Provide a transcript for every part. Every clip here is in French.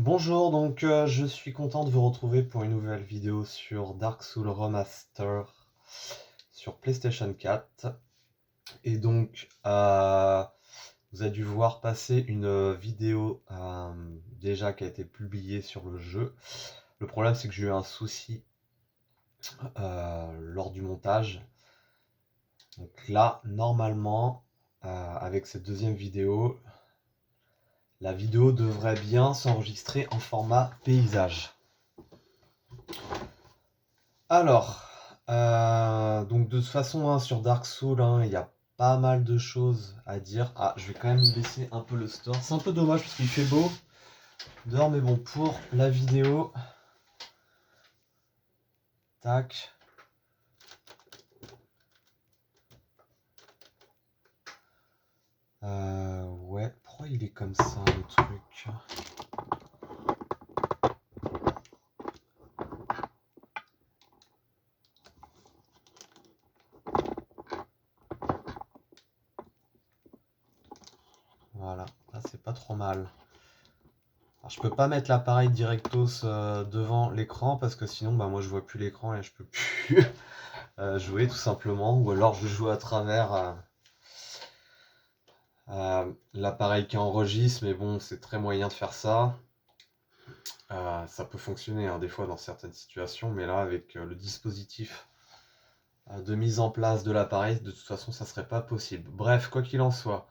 Bonjour, je suis content de vous retrouver pour une nouvelle vidéo sur Dark Souls Remaster sur PlayStation 4. Et vous avez dû voir passer une vidéo déjà qui a été publiée sur le jeu. Le problème, c'est que j'ai eu un souci lors du montage. Donc là, normalement, avec cette deuxième vidéo, la vidéo devrait bien s'enregistrer en format paysage. Alors, donc de toute façon, hein, sur Dark Souls, hein, il y a pas mal de choses à dire. Ah, je vais quand même baisser un peu le store. C'est un peu dommage parce qu'il fait beau dehors, mais bon, pour la vidéo, tac. Ouais, pourquoi il est comme ça le truc? Voilà, là c'est pas trop mal. Alors, je peux pas mettre l'appareil directos devant l'écran parce que sinon, bah, moi je vois plus l'écran et je peux plus jouer tout simplement. Ou alors je joue à travers l'appareil qui enregistre, mais bon, c'est très moyen de faire ça. Ça peut fonctionner hein, des fois dans certaines situations, mais là, avec le dispositif de mise en place de l'appareil, de toute façon, ça serait pas possible. Bref, quoi qu'il en soit.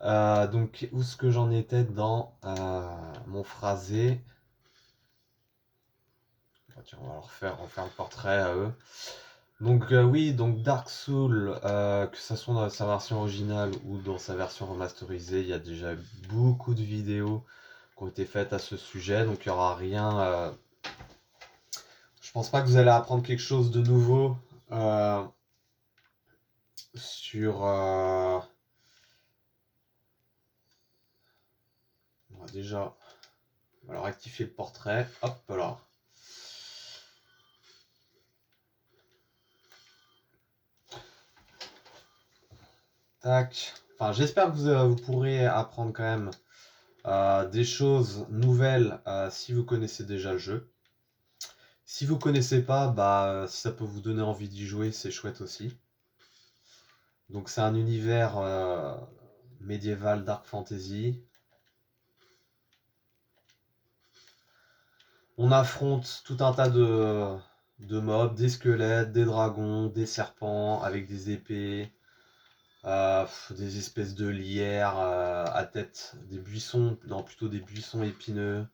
Donc, où est-ce que j'en étais dans mon phrasé? Tiens, on va on va faire le portrait à eux. Donc oui, donc Dark Souls, que ce soit dans sa version originale ou dans sa version remasterisée, il y a déjà beaucoup de vidéos qui ont été faites à ce sujet, donc il n'y aura rien. Je pense pas que vous allez apprendre quelque chose de nouveau euh, sur. On va déjà rectifier le portrait. Hop là. Tac. Enfin, j'espère que vous pourrez apprendre quand même des choses nouvelles si vous connaissez déjà le jeu. Si vous connaissez pas, bah, si ça peut vous donner envie d'y jouer, c'est chouette aussi. Donc c'est un univers médiéval dark fantasy. On affronte tout un tas de mobs, des squelettes, des dragons, des serpents avec des épées, des espèces de lierres à tête, des buissons, non plutôt des buissons épineux,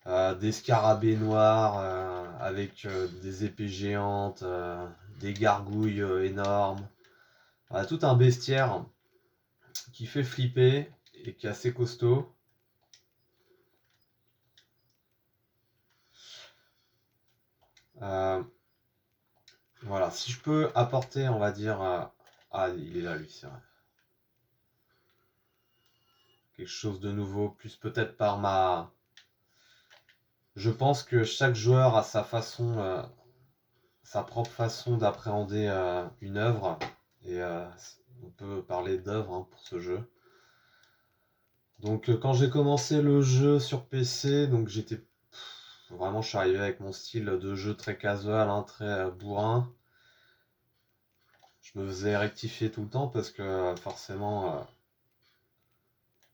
des scarabées noirs avec des épées géantes, des gargouilles énormes. Voilà, tout un bestiaire qui fait flipper et qui est assez costaud. Euh, voilà, si je peux apporter, on va dire. Ah, il est là, lui, c'est vrai. Quelque chose de nouveau, plus peut-être par ma. Je pense que chaque joueur a sa façon, sa propre façon d'appréhender une œuvre. Et on peut parler d'œuvre hein, pour ce jeu. Donc quand j'ai commencé le jeu sur PC, donc j'étais vraiment, je suis arrivé avec mon style de jeu très casual, hein, très bourrin. Je me faisais rectifier tout le temps parce que forcément,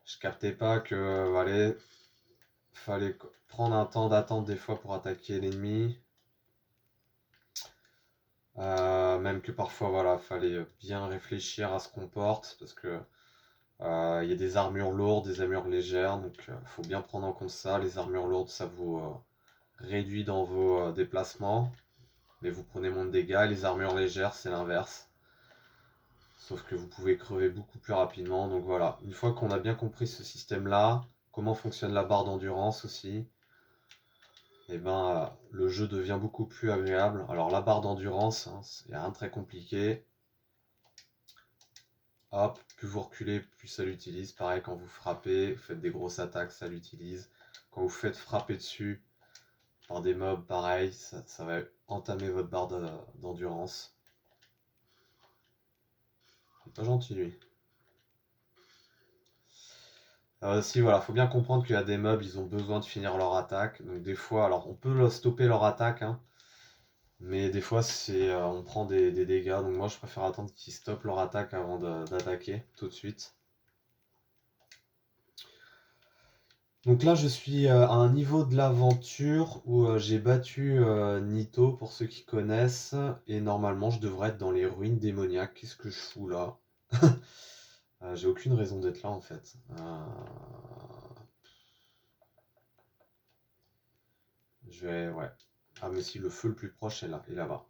je captais pas que fallait prendre un temps d'attente des fois pour attaquer l'ennemi. Même que parfois, voilà, fallait bien réfléchir à ce qu'on porte parce que il y a des armures lourdes, des armures légères, donc faut bien prendre en compte ça. Les armures lourdes, ça vous réduit dans vos déplacements, mais vous prenez moins de dégâts. Et les armures légères, c'est l'inverse. Sauf que vous pouvez crever beaucoup plus rapidement. Donc voilà, une fois qu'on a bien compris ce système-là, comment fonctionne la barre d'endurance aussi, et ben le jeu devient beaucoup plus agréable. Alors la barre d'endurance, hein, il n'y a rien de très compliqué. Hop, plus vous reculez, plus ça l'utilise. Pareil, quand vous frappez, vous faites des grosses attaques, ça l'utilise. Quand vous faites frapper dessus par des mobs, pareil, ça va entamer votre barre d'endurance. C'est pas gentil lui. Si, voilà, faut bien comprendre qu'il y a des mobs, ils ont besoin de finir leur attaque. Donc des fois, alors on peut stopper leur attaque, hein, mais des fois on prend des dégâts. Donc moi je préfère attendre qu'ils stoppent leur attaque avant d'attaquer tout de suite. Donc là je suis à un niveau de l'aventure où j'ai battu Nito pour ceux qui connaissent. Et normalement je devrais être dans les ruines démoniaques. Qu'est-ce que je fous là? J'ai aucune raison d'être là en fait. Ouais. Ah mais si, le feu le plus proche est là, est là-bas.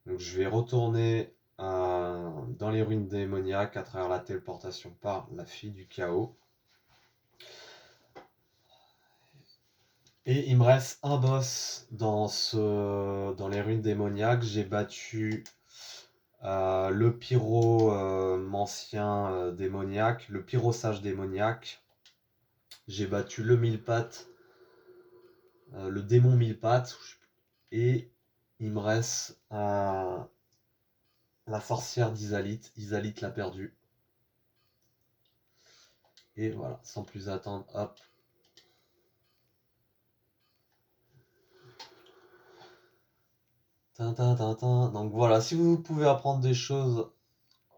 Donc je vais retourner dans les ruines démoniaques à travers la téléportation par la fille du chaos. Et il me reste un boss dans les ruines démoniaques. J'ai battu le pyromancien démoniaque, le pyrosage démoniaque. J'ai battu le mille pattes, le démon mille pattes. Et il me reste la sorcière d'Isalith. Isalith l'a perdu. Et voilà, sans plus attendre, hop. Donc voilà, si vous pouvez apprendre des choses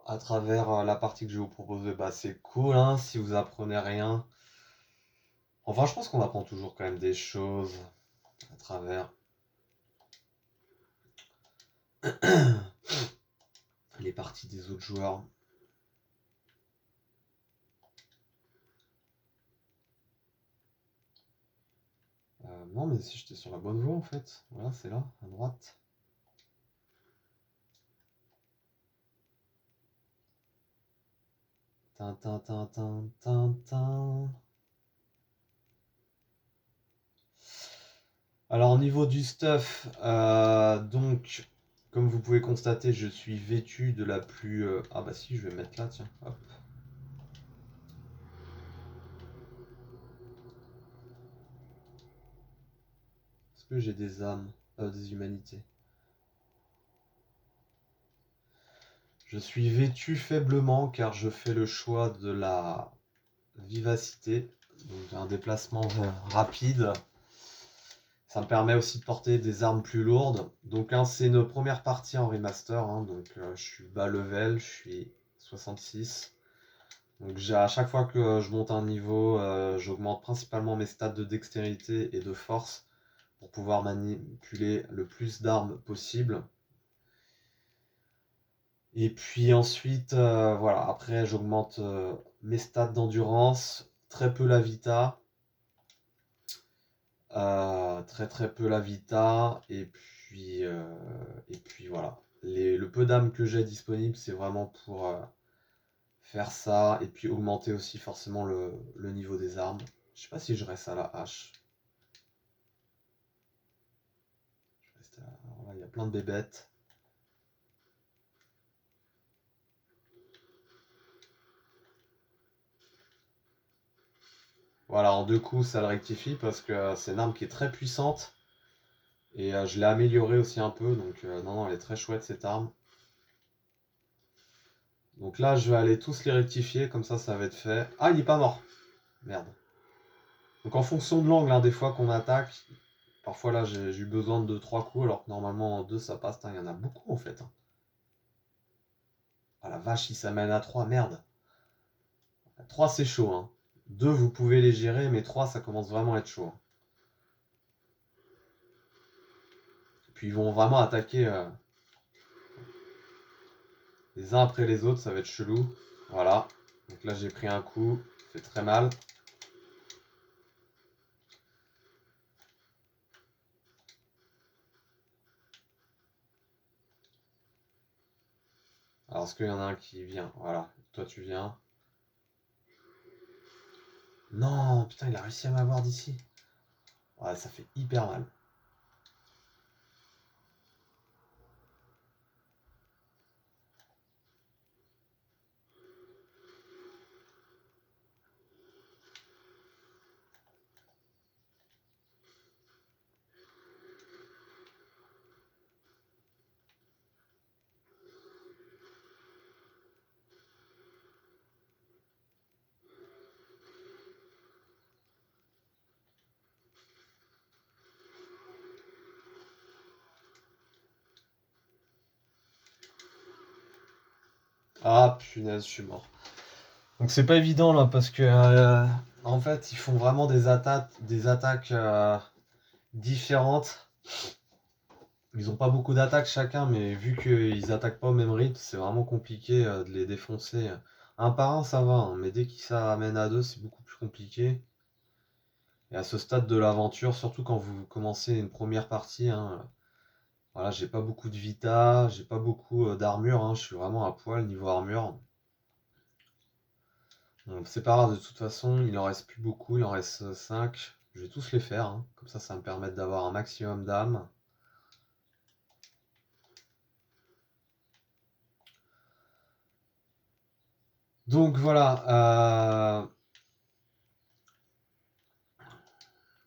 à travers la partie que je vais vous proposer, bah c'est cool, hein. Si vous apprenez rien, enfin je pense qu'on apprend toujours quand même des choses à travers les parties des autres joueurs. Non mais si j'étais sur la bonne voie en fait, voilà c'est là, à droite. Alors au niveau du stuff, donc comme vous pouvez constater, je suis vêtu de la plus... Ah bah si, je vais mettre là, tiens, hop. Est-ce que j'ai des âmes, des humanités? Je suis vêtu faiblement car je fais le choix de la vivacité, donc un déplacement rapide. Ça me permet aussi de porter des armes plus lourdes. Donc hein, c'est une première partie en remaster, hein, donc je suis bas level, je suis 66. Donc à chaque fois que je monte un niveau, j'augmente principalement mes stats de dextérité et de force pour pouvoir manipuler le plus d'armes possible. Et puis ensuite, voilà, après j'augmente mes stats d'endurance, très peu la vita, très peu la vita, et puis voilà. Le peu d'âmes que j'ai disponible, c'est vraiment pour faire ça, et puis augmenter aussi forcément le niveau des armes. Je sais pas si je reste à la hache. Alors là, il y a plein de bébêtes. Voilà, en 2 coups, ça le rectifie parce que c'est une arme qui est très puissante. Et je l'ai améliorée aussi un peu, donc non, elle est très chouette cette arme. Donc là, je vais aller tous les rectifier, comme ça va être fait. Ah, il est pas mort. Merde. Donc en fonction de l'angle, hein, des fois qu'on attaque, parfois là j'ai eu besoin de 2-3 coups, alors que normalement en 2 ça passe. Il y en a beaucoup en fait, hein. Ah la vache, il s'amène à 3, merde. 3 c'est chaud, hein. 2 vous pouvez les gérer, mais 3 ça commence vraiment à être chaud, hein. Et puis ils vont vraiment attaquer les uns après les autres, ça va être chelou. Voilà. Donc là j'ai pris un coup, ça fait très mal. Alors est-ce qu'il y en a un qui vient? Voilà, toi tu viens. Non, putain, il a réussi à m'avoir d'ici. Ouais, ça fait hyper mal. Ah, punaise, je suis mort. Donc c'est pas évident là parce que en fait ils font vraiment des attaques différentes. Ils ont pas beaucoup d'attaques chacun, mais vu qu'ils attaquent pas au même rythme, c'est vraiment compliqué de les défoncer. Un par un ça va, hein, mais dès qu'ils s'amènent à deux, c'est beaucoup plus compliqué. Et à ce stade de l'aventure, surtout quand vous commencez une première partie, hein, voilà, j'ai pas beaucoup de vita, j'ai pas beaucoup d'armure, hein, je suis vraiment à poil niveau armure. Donc c'est pas grave, de toute façon, il en reste plus beaucoup, il en reste 5. Je vais tous les faire, hein. Comme ça va me permettre d'avoir un maximum d'âme. Donc voilà,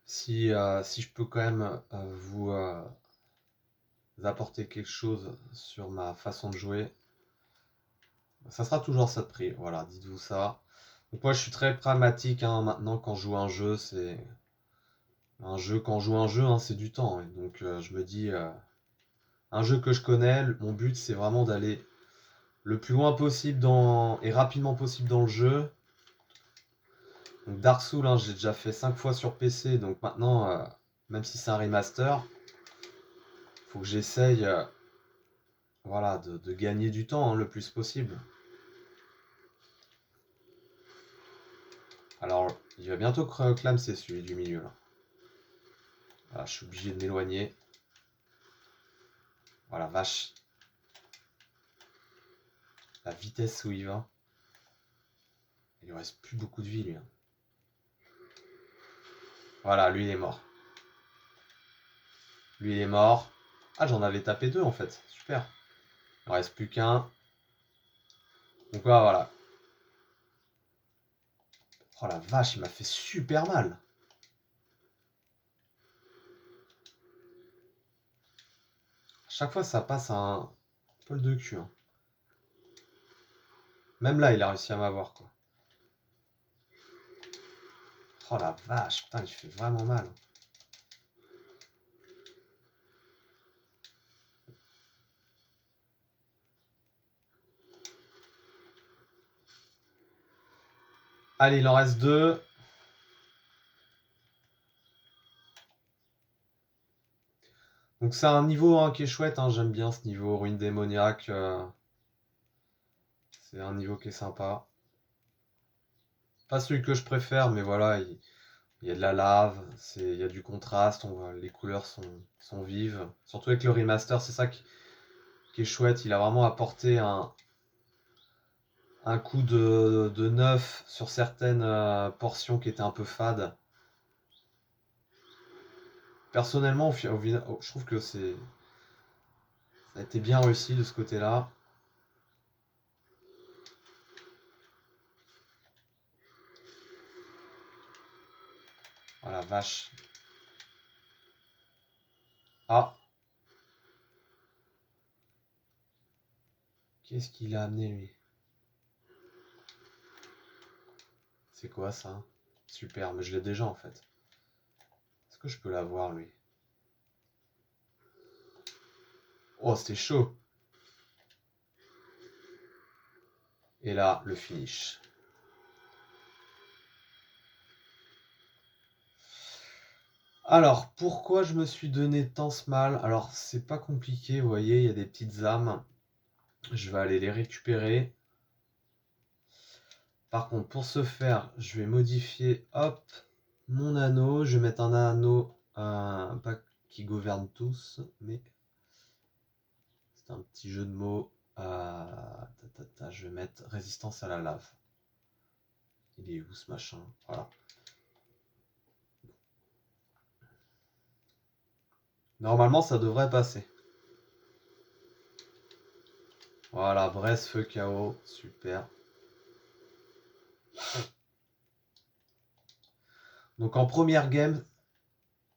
si je peux quand même vous apporter quelque chose sur ma façon de jouer, ça sera toujours ça de prix. Voilà, dites-vous ça. Donc moi je suis très pragmatique, hein, maintenant quand je joue un jeu, c'est un jeu, quand je joue un jeu, hein, c'est du temps. Et donc je me dis, un jeu que je connais, mon but c'est vraiment d'aller le plus loin possible et rapidement possible dans le jeu. Donc Dark Souls, hein, j'ai déjà fait 5 fois sur PC, donc maintenant, même si c'est un remaster, faut que j'essaye voilà, de gagner du temps, hein, le plus possible. Alors, il va bientôt clam, c'est celui du milieu là. Voilà, je suis obligé de m'éloigner. Voilà, vache. La vitesse où il va. Il lui reste plus beaucoup de vie, lui, hein. Voilà, lui il est mort. Lui il est mort. Ah, j'en avais tapé 2 en fait. Super. Il en reste plus qu'un. Donc voilà. Oh la vache, il m'a fait super mal. À chaque fois, ça passe un poil de cul, hein. Même là, il a réussi à m'avoir, quoi. Oh la vache, putain, il fait vraiment mal. Allez, il en reste 2. Donc c'est un niveau, hein, qui est chouette, hein, j'aime bien ce niveau ruine démoniaque. C'est un niveau qui est sympa. Pas celui que je préfère, mais voilà, il y a de la lave, il y a du contraste, les couleurs sont vives. Surtout avec le remaster, c'est ça qui est chouette. Il a vraiment apporté un coup de neuf sur certaines portions qui étaient un peu fades. Personnellement, je trouve que ça a été bien réussi de ce côté-là. Oh la vache. Ah, qu'est-ce qu'il a amené lui? C'est quoi ça? Super, mais je l'ai déjà en fait. Est-ce que je peux l'avoir lui? Oh, c'était chaud. Et là, le finish. Alors, pourquoi je me suis donné tant ce mal? Alors, c'est pas compliqué, vous voyez, il y a des petites âmes. Je vais aller les récupérer. Par contre, pour ce faire, je vais modifier, hop, mon anneau. Je vais mettre un anneau, pas qui gouverne tous, mais c'est un petit jeu de mots. Je vais mettre résistance à la lave. Il est où ce machin? Voilà. Normalement, ça devrait passer. Voilà, Brest, feu, chaos, super. Donc en première game,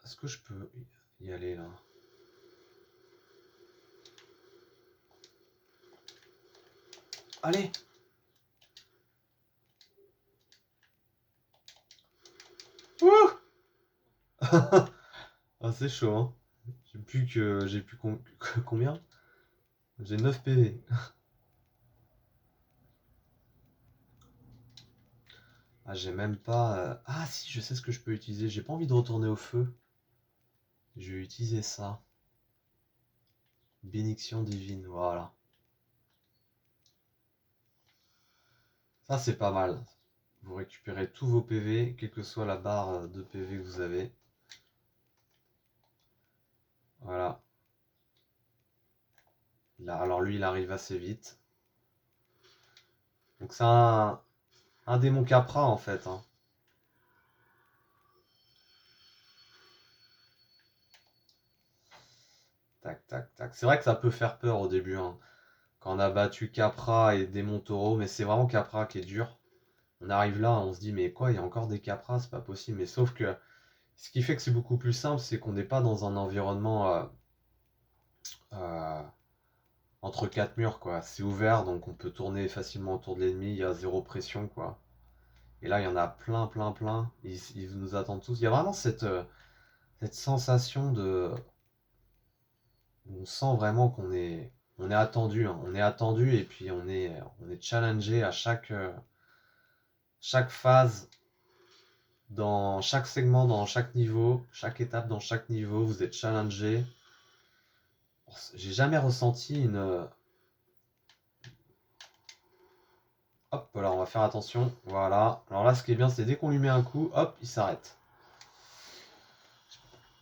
est-ce que je peux y aller là? Allez! Ouh! Ah, c'est chaud, hein. J'ai plus combien? J'ai 9 PV. Ah, j'ai même pas... Ah si, je sais ce que je peux utiliser. J'ai pas envie de retourner au feu. Je vais utiliser ça. Bénédiction divine, voilà. Ça, c'est pas mal. Vous récupérez tous vos PV, quelle que soit la barre de PV que vous avez. Voilà. Là, alors lui, il arrive assez vite. Donc c'est un démon capra, en fait, hein. Tac, tac, tac. C'est vrai que ça peut faire peur au début, hein, quand on a battu Capra et démon taureau, mais c'est vraiment Capra qui est dur. On arrive là, on se dit, mais quoi, il y a encore des Capras, c'est pas possible. Mais sauf que ce qui fait que c'est beaucoup plus simple, c'est qu'on n'est pas dans un environnement euh, entre quatre murs, quoi. C'est ouvert, donc on peut tourner facilement autour de l'ennemi, il y a zéro pression, quoi. Et là, il y en a plein, plein, plein. Ils nous attendent tous. Il y a vraiment cette sensation de... On sent vraiment on est attendu, hein. On est attendu et puis on est challengé à chaque phase, dans chaque segment, dans chaque niveau, chaque étape dans chaque niveau, vous êtes challengé. J'ai jamais ressenti une... Hop, voilà, on va faire attention. Voilà. Alors là, ce qui est bien, c'est dès qu'on lui met un coup, hop, il s'arrête.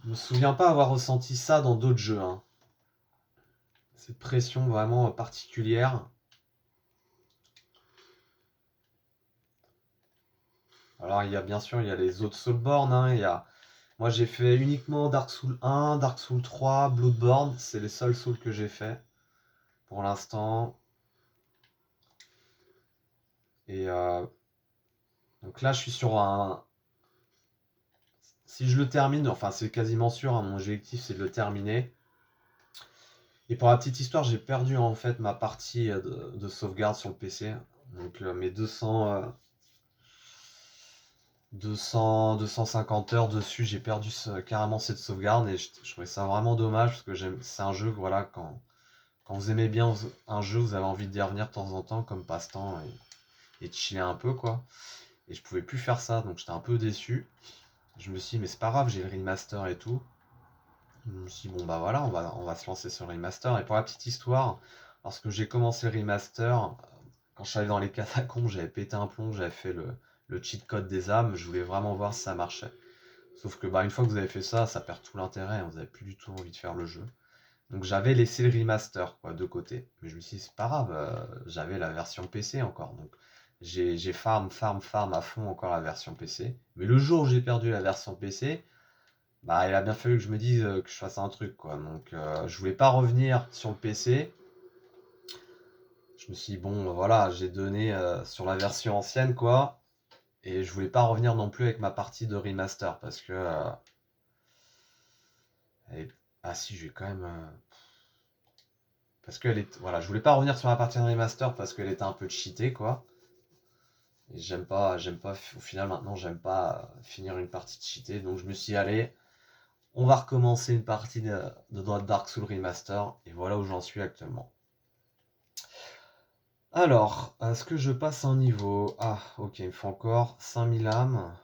Je me souviens pas avoir ressenti ça dans d'autres jeux, hein. Cette pression vraiment particulière. Alors, il y a bien sûr, il y a les autres Soulborn, hein. Moi, j'ai fait uniquement Dark Souls 1, Dark Souls 3, Bloodborne. C'est les seuls Souls que j'ai fait pour l'instant. Et donc là, je suis sur un... Si je le termine, enfin c'est quasiment sûr, hein, mon objectif c'est de le terminer. Et pour la petite histoire, j'ai perdu en fait ma partie de sauvegarde sur le PC. Donc mes 250 heures dessus, j'ai perdu carrément cette sauvegarde et je trouvais ça vraiment dommage parce que c'est un jeu que voilà, quand vous aimez bien un jeu, vous avez envie d'y revenir de temps en temps comme passe-temps et de chiller un peu quoi. Et je pouvais plus faire ça, donc j'étais un peu déçu. Je me suis dit, mais c'est pas grave, j'ai le remaster et tout. Je me suis dit, bon bah voilà, on va se lancer sur le remaster. Et pour la petite histoire, lorsque j'ai commencé le remaster, quand je suis allé dans les catacombes, j'avais pété un plomb, j'avais fait le cheat code des âmes, je voulais vraiment voir si ça marchait. Sauf que bah, une fois que vous avez fait ça, ça perd tout l'intérêt, hein, vous n'avez plus du tout envie de faire le jeu. Donc j'avais laissé le remaster quoi, de côté. Mais je me suis dit, c'est pas grave, j'avais la version PC encore. Donc j'ai farm à fond encore la version PC. Mais le jour où j'ai perdu la version PC, bah, il a bien fallu que je me dise que je fasse un truc, quoi. Donc, je voulais pas revenir sur le PC. Je me suis dit, bon, voilà, j'ai donné sur la version ancienne, quoi. Et je voulais pas revenir non plus avec ma partie de remaster parce que. Ah, si, je vais quand même. Parce qu'elle est. Voilà, je voulais pas revenir sur la partie de remaster parce qu'elle était un peu cheatée, quoi. Et j'aime pas. Au final, maintenant, j'aime pas finir une partie de cheatée. Donc, je me suis dit, allez, on va recommencer une partie de Dark Souls Remaster. Et voilà où j'en suis actuellement. Alors, est-ce que je passe un niveau? Ah, ok, il me faut encore 5000 âmes.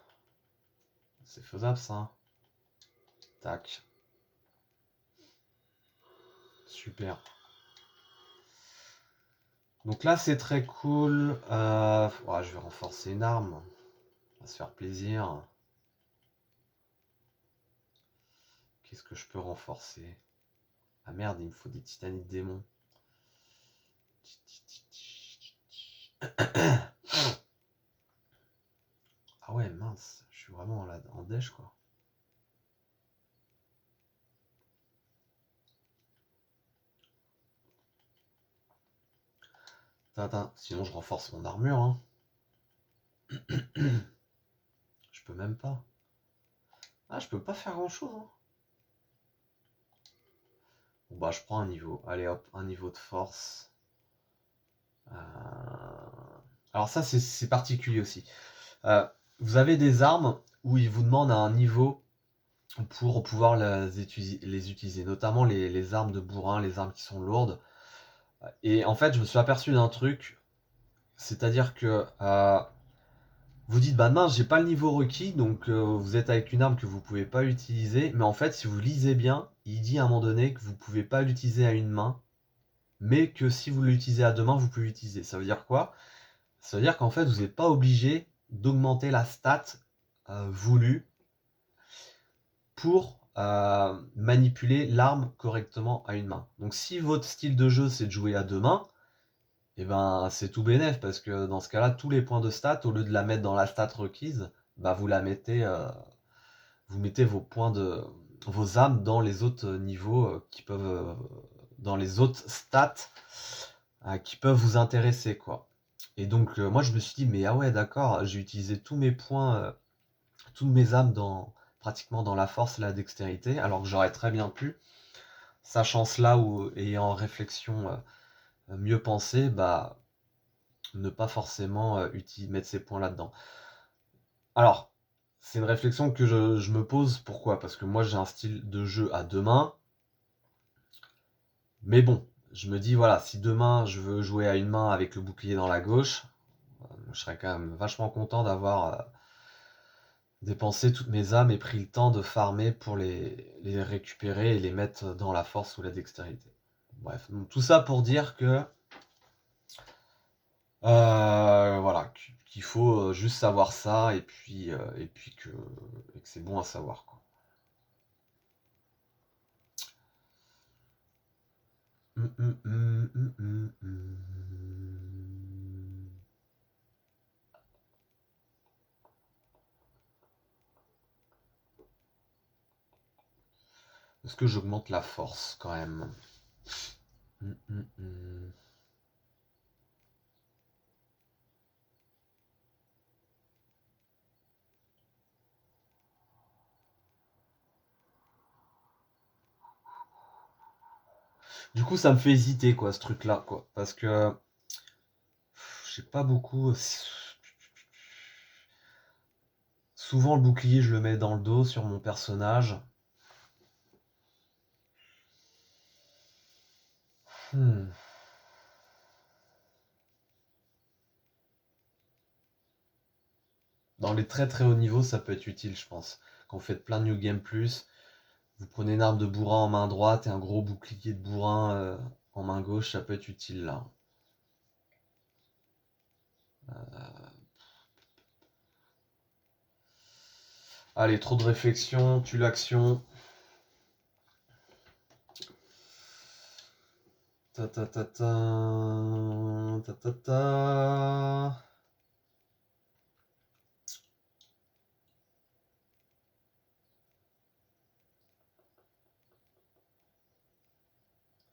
C'est faisable ça. Tac. Super. Donc là, c'est très cool. Ouais, je vais renforcer une arme. On va se faire plaisir. Qu'est-ce que je peux renforcer? Ah merde, il me faut des titanites démons. Ah ouais, mince. Je suis vraiment là en dèche, quoi. Tintin. Sinon, je renforce mon armure, hein. Je peux même pas. Ah, je peux pas faire grand-chose, hein. Bon bah je prends un niveau. Allez hop, un niveau de force. Alors ça c'est particulier aussi. Euh, Vous avez des armes où ils vous demandent un niveau pour pouvoir les utiliser. Notamment les armes de bourrin, les armes qui sont lourdes. Et en fait je me suis aperçu d'un truc. C'est-à-dire que vous dites, bah mince, j'ai pas le niveau requis, donc vous êtes avec une arme que vous pouvez pas utiliser. Mais en fait, si vous lisez bien, il dit à un moment donné que vous pouvez pas l'utiliser à une main, mais que si vous l'utilisez à deux mains, vous pouvez l'utiliser. Ça veut dire quoi? Ça veut dire qu'en fait, vous n'êtes pas obligé d'augmenter la stat voulue pour manipuler l'arme correctement à une main. Donc si votre style de jeu c'est de jouer à deux mains, et ben c'est tout bénef parce que dans ce cas-là, tous les points de stat, au lieu de la mettre dans la stat requise, bah vous la mettez, vous mettez vos points de vos armes dans les autres niveaux qui peuvent, dans les autres stats qui peuvent vous intéresser quoi. Et donc moi je me suis dit mais ah ouais d'accord, j'ai utilisé tous mes points, toutes mes armes dans pratiquement dans la force et la dextérité, alors que j'aurais très bien pu, sachant cela ou ayant réflexion mieux pensée, bah ne pas forcément mettre ces points là-dedans. Alors, c'est une réflexion que je me pose. Pourquoi? Parce que moi, j'ai un style de jeu à deux mains. Mais bon, je me dis, voilà, si demain, je veux jouer à une main avec le bouclier dans la gauche, je serais quand même vachement content d'avoir dépensé toutes mes âmes et pris le temps de farmer pour les récupérer et les mettre dans la force ou la dextérité. Bref, donc tout ça pour dire que voilà, qu'il faut juste savoir ça et puis que c'est bon à savoir, quoi. Est-ce que j'augmente la force quand même? Hum, hum, hum. Du coup, ça me fait hésiter, quoi, ce truc-là, quoi. Parce que je sais pas beaucoup. Souvent, le bouclier, je le mets dans le dos sur mon personnage. Hmm. Dans les très très hauts niveaux, ça peut être utile, je pense. Quand vous faites plein de New Game Plus, vous prenez une arme de bourrin en main droite et un gros bouclier de bourrin en main gauche, ça peut être utile là. Allez, trop de réflexion, tue l'action. Ta ta ta ta ta ta ta.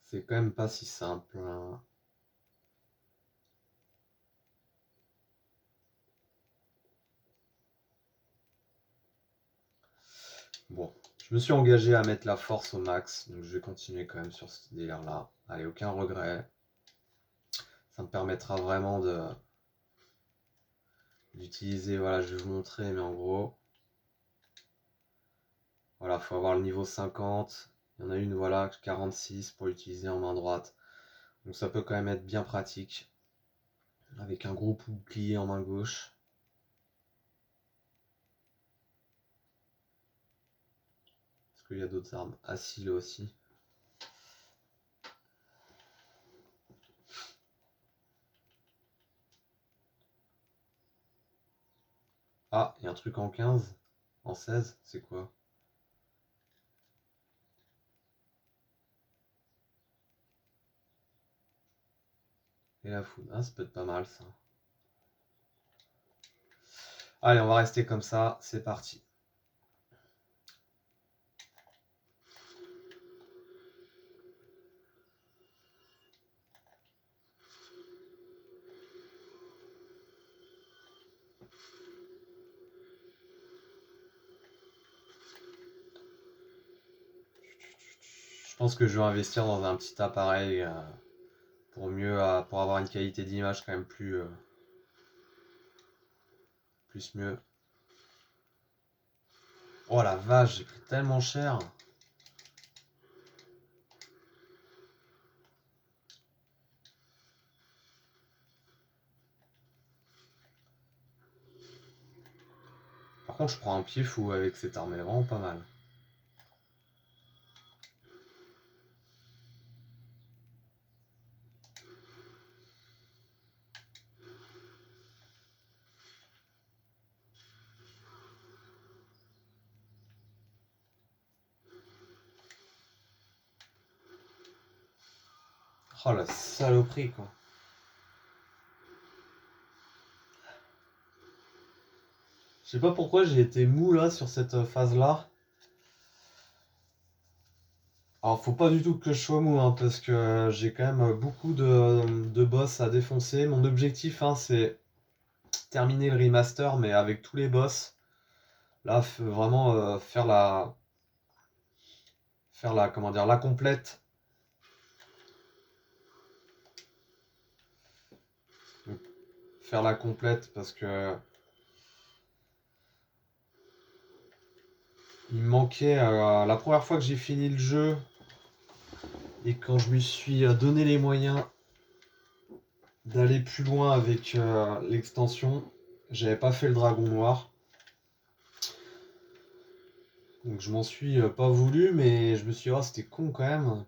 C'est quand même pas si simple, hein. Bon, je me suis engagé à mettre la force au max, donc je vais continuer quand même sur ce délire-là. Allez, aucun regret. Ça me permettra vraiment d'utiliser, voilà, je vais vous montrer, mais en gros, voilà, faut avoir le niveau 50. Il y en a une, voilà, 46 pour l'utiliser en main droite. Donc ça peut quand même être bien pratique. Avec un gros bouclier en main gauche. Est-ce qu'il y a d'autres armes? Asile aussi. Ah, il y a un truc en 15? En 16? C'est quoi? Et la foudre. Ah, ça peut être pas mal ça. Allez, on va rester comme ça. C'est parti. Je pense que je vais investir dans un petit appareil pour mieux, pour avoir une qualité d'image quand même plus mieux. Oh la vache, j'ai pris tellement cher. contre, je prends un pied fou avec cette arme, elle est vraiment pas mal. Oh la saloperie quoi. Je sais pas pourquoi j'ai été mou là sur cette phase là. Alors faut pas du tout que je sois mou hein, parce que j'ai quand même beaucoup de boss à défoncer. Mon objectif hein, c'est terminer le remaster mais avec tous les boss. Là vraiment faire la comment dire la complète. Donc, faire la complète parce que il me manquait la première fois que j'ai fini le jeu et quand je me suis donné les moyens d'aller plus loin avec l'extension, j'avais pas fait le dragon noir. Donc je m'en suis pas voulu, mais je me suis dit, oh, c'était con quand même.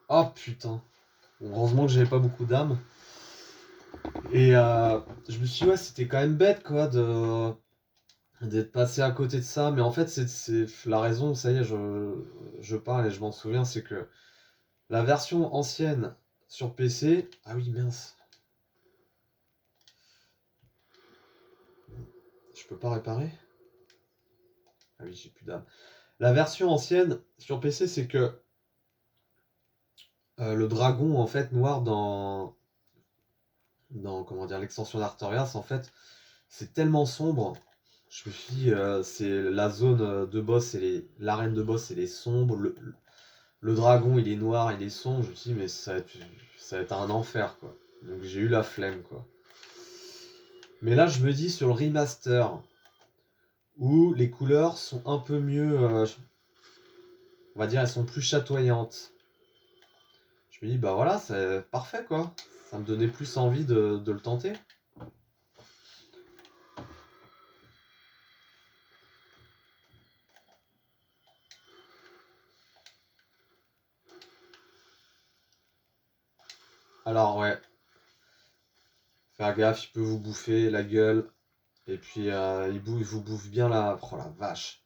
Oh putain. Bon, heureusement que j'avais pas beaucoup d'âme. Et je me suis dit, ouais, c'était quand même bête quoi d'être passé à côté de ça. Mais en fait, c'est la raison, ça y est, je parle et je m'en souviens, c'est que la version ancienne sur PC. Ah oui, mince. Je peux pas réparer? Ah oui, j'ai plus d'âme. La version ancienne sur PC, c'est que le dragon en fait noir dans comment dire l'extension d'Artorias en fait c'est tellement sombre. Je me suis dit c'est la zone de boss et l'arène de boss elle est sombre, le dragon il est noir, il est sombre. Je me suis dit mais ça va être un enfer quoi. Donc j'ai eu la flemme quoi. Mais là je me dis sur le remaster où les couleurs sont un peu mieux on va dire elles sont plus chatoyantes. Je me dis bah voilà c'est parfait quoi. Ça me donnait plus envie de le tenter. Alors ouais, faire gaffe, il peut vous bouffer la gueule. Et puis il vous bouffe bien la. Oh la vache.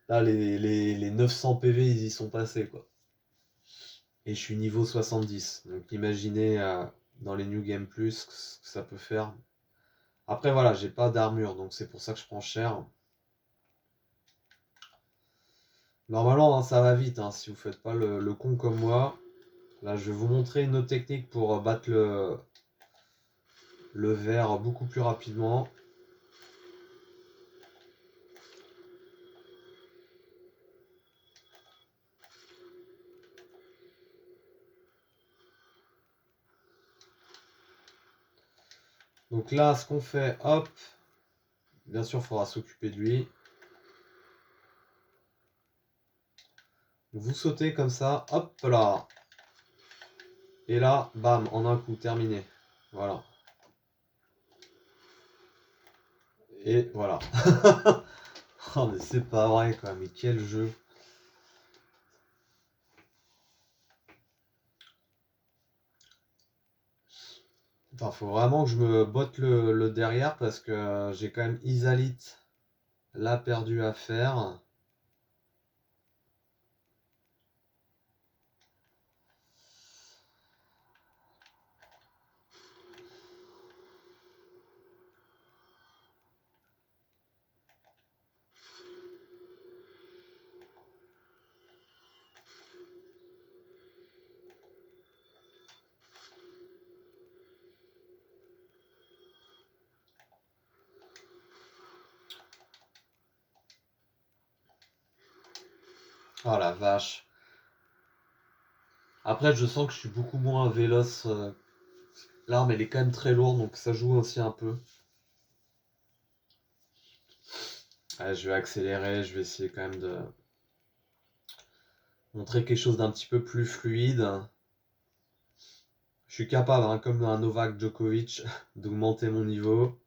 Là les 900 PV ils y sont passés quoi. Et je suis niveau 70. Donc imaginez dans les New Game Plus ce que ça peut faire. Après voilà, j'ai pas d'armure donc c'est pour ça que je prends cher. Normalement hein, ça va vite hein, si vous faites pas le con comme moi. Là je vais vous montrer une autre technique pour battre le verre beaucoup plus rapidement. Donc là, ce qu'on fait, hop, bien sûr, il faudra s'occuper de lui. Vous sautez comme ça, hop là. Et là, bam, en un coup, terminé. Voilà. Et voilà. Oh, mais c'est pas vrai, quoi. Mais quel jeu. Enfin, faut vraiment que je me botte le derrière parce que j'ai quand même Isalit là perdu à faire. Oh la vache. Après, je sens que je suis beaucoup moins véloce. L'arme, elle est quand même très lourde, donc ça joue aussi un peu. Ouais, je vais accélérer, je vais essayer quand même de montrer quelque chose d'un petit peu plus fluide. Je suis capable, hein, comme un Novak Djokovic, d'augmenter mon niveau.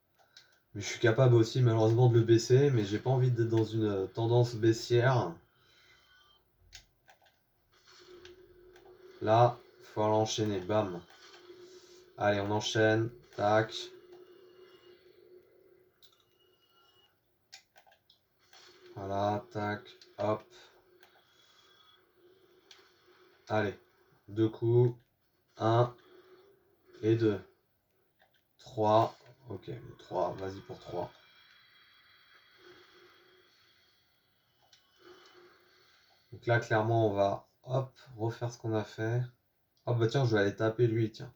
Mais je suis capable aussi, malheureusement, de le baisser. Mais j'ai pas envie d'être dans une tendance baissière. Là, il faut l'enchaîner. Bam. Allez, on enchaîne. Tac. Voilà, tac. Hop. Allez. 2 coups. 1 et 2. 3. Ok, 3. Vas-y pour 3. Donc là, clairement, on va, hop, refaire ce qu'on a fait. Oh bah tiens, je vais aller taper lui, tiens.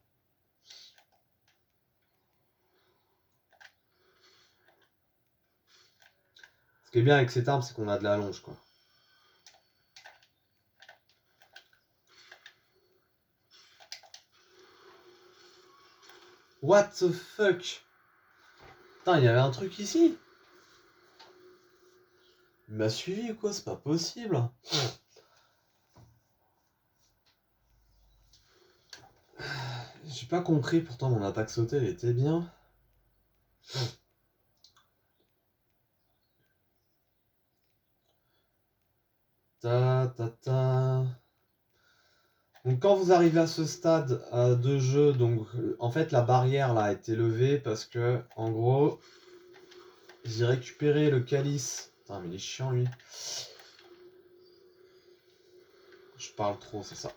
Ce qui est bien avec cette arme, c'est qu'on a de la longe, quoi. What the fuck? Putain, il y avait un truc ici. Il m'a suivi ou quoi? C'est pas possible. J'ai pas compris, pourtant mon attaque sautée, elle était bien. Ta ta ta. Donc quand vous arrivez à ce stade de jeu, donc en fait la barrière là a été levée parce que en gros j'ai récupéré le calice. Putain mais il est chiant lui. Je parle trop, c'est ça.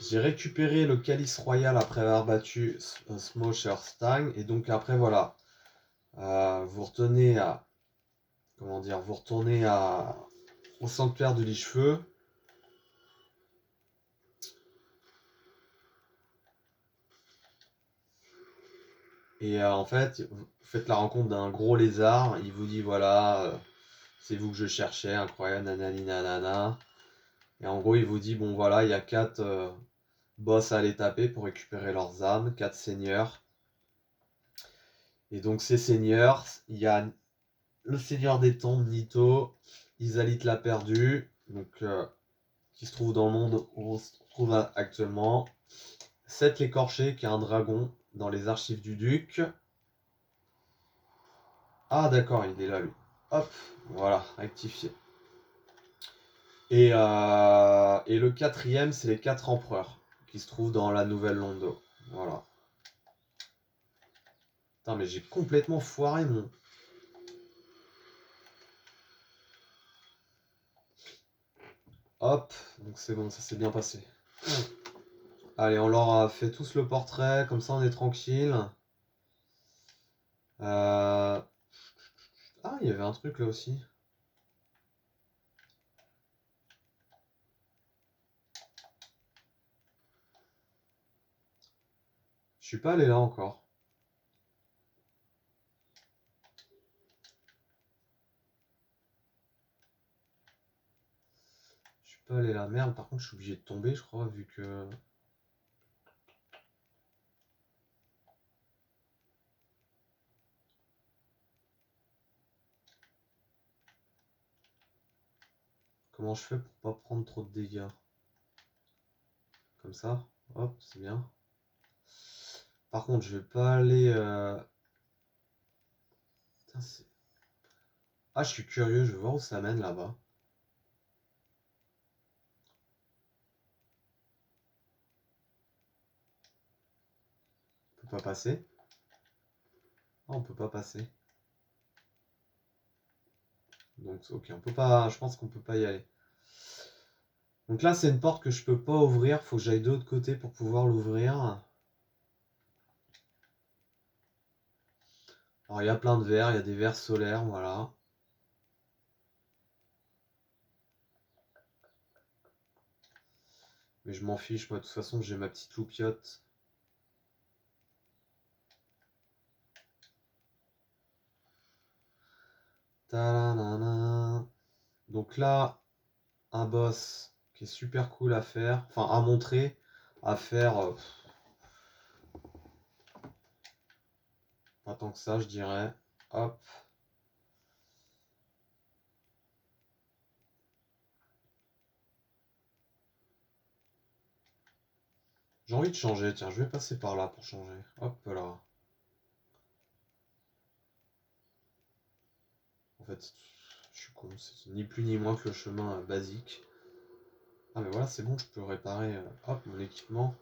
J'ai récupéré le calice royal après avoir battu Smosher Stang et donc après voilà, vous retournez à comment dire, vous retournez au sanctuaire de Lichefeu. Et en fait, vous faites la rencontre d'un gros lézard. Il vous dit voilà, c'est vous que je cherchais, incroyable, nanani nanana. Et en gros, il vous dit bon voilà, il y a 4 boss à aller taper pour récupérer leurs âmes, 4 seigneurs. Et donc, ces seigneurs, il y a le seigneur des tombes, Nito, Isalit l'a perdu, donc, qui se trouve dans le monde où on se trouve actuellement. Seth l'écorché, qui est un dragon dans les archives du duc. Ah d'accord, il est là lui. Hop, voilà, rectifié. Et le quatrième, c'est les 4 empereurs qui se trouvent dans la nouvelle Londo. Voilà. Putain, mais j'ai complètement foiré mon. Hop, donc c'est bon, ça s'est bien passé. Allez, on leur a fait tous le portrait, comme ça on est tranquille. Ah, il y avait un truc là aussi. Je suis pas allé là encore. Je suis pas allé là. Merde, par contre, je suis obligé de tomber, je crois, vu que. Comment je fais pour pas prendre trop de dégâts? Comme ça. Hop, c'est bien. Par contre, je vais pas aller. Putain, ah, je suis curieux, je vais voir où ça mène là-bas. On peut pas passer? Ah, on peut pas passer. Donc, ok, on peut pas. Je pense qu'on peut pas y aller. Donc là, c'est une porte que je peux pas ouvrir. Faut que j'aille de l'autre côté pour pouvoir l'ouvrir. Alors, il y a plein de verres. Il y a des verres solaires, voilà. Mais je m'en fiche, moi, de toute façon, j'ai ma petite loupiote. Ta-da-na-na. Donc là, un boss qui est super cool à faire. Enfin, à montrer. À faire. Pas tant que ça, je dirais. Hop. J'ai envie de changer, tiens, je vais passer par là pour changer. Hop là. En fait, je suis con, c'est ni plus ni moins que le chemin basique. Ah mais voilà, c'est bon, je peux réparer hop, mon équipement.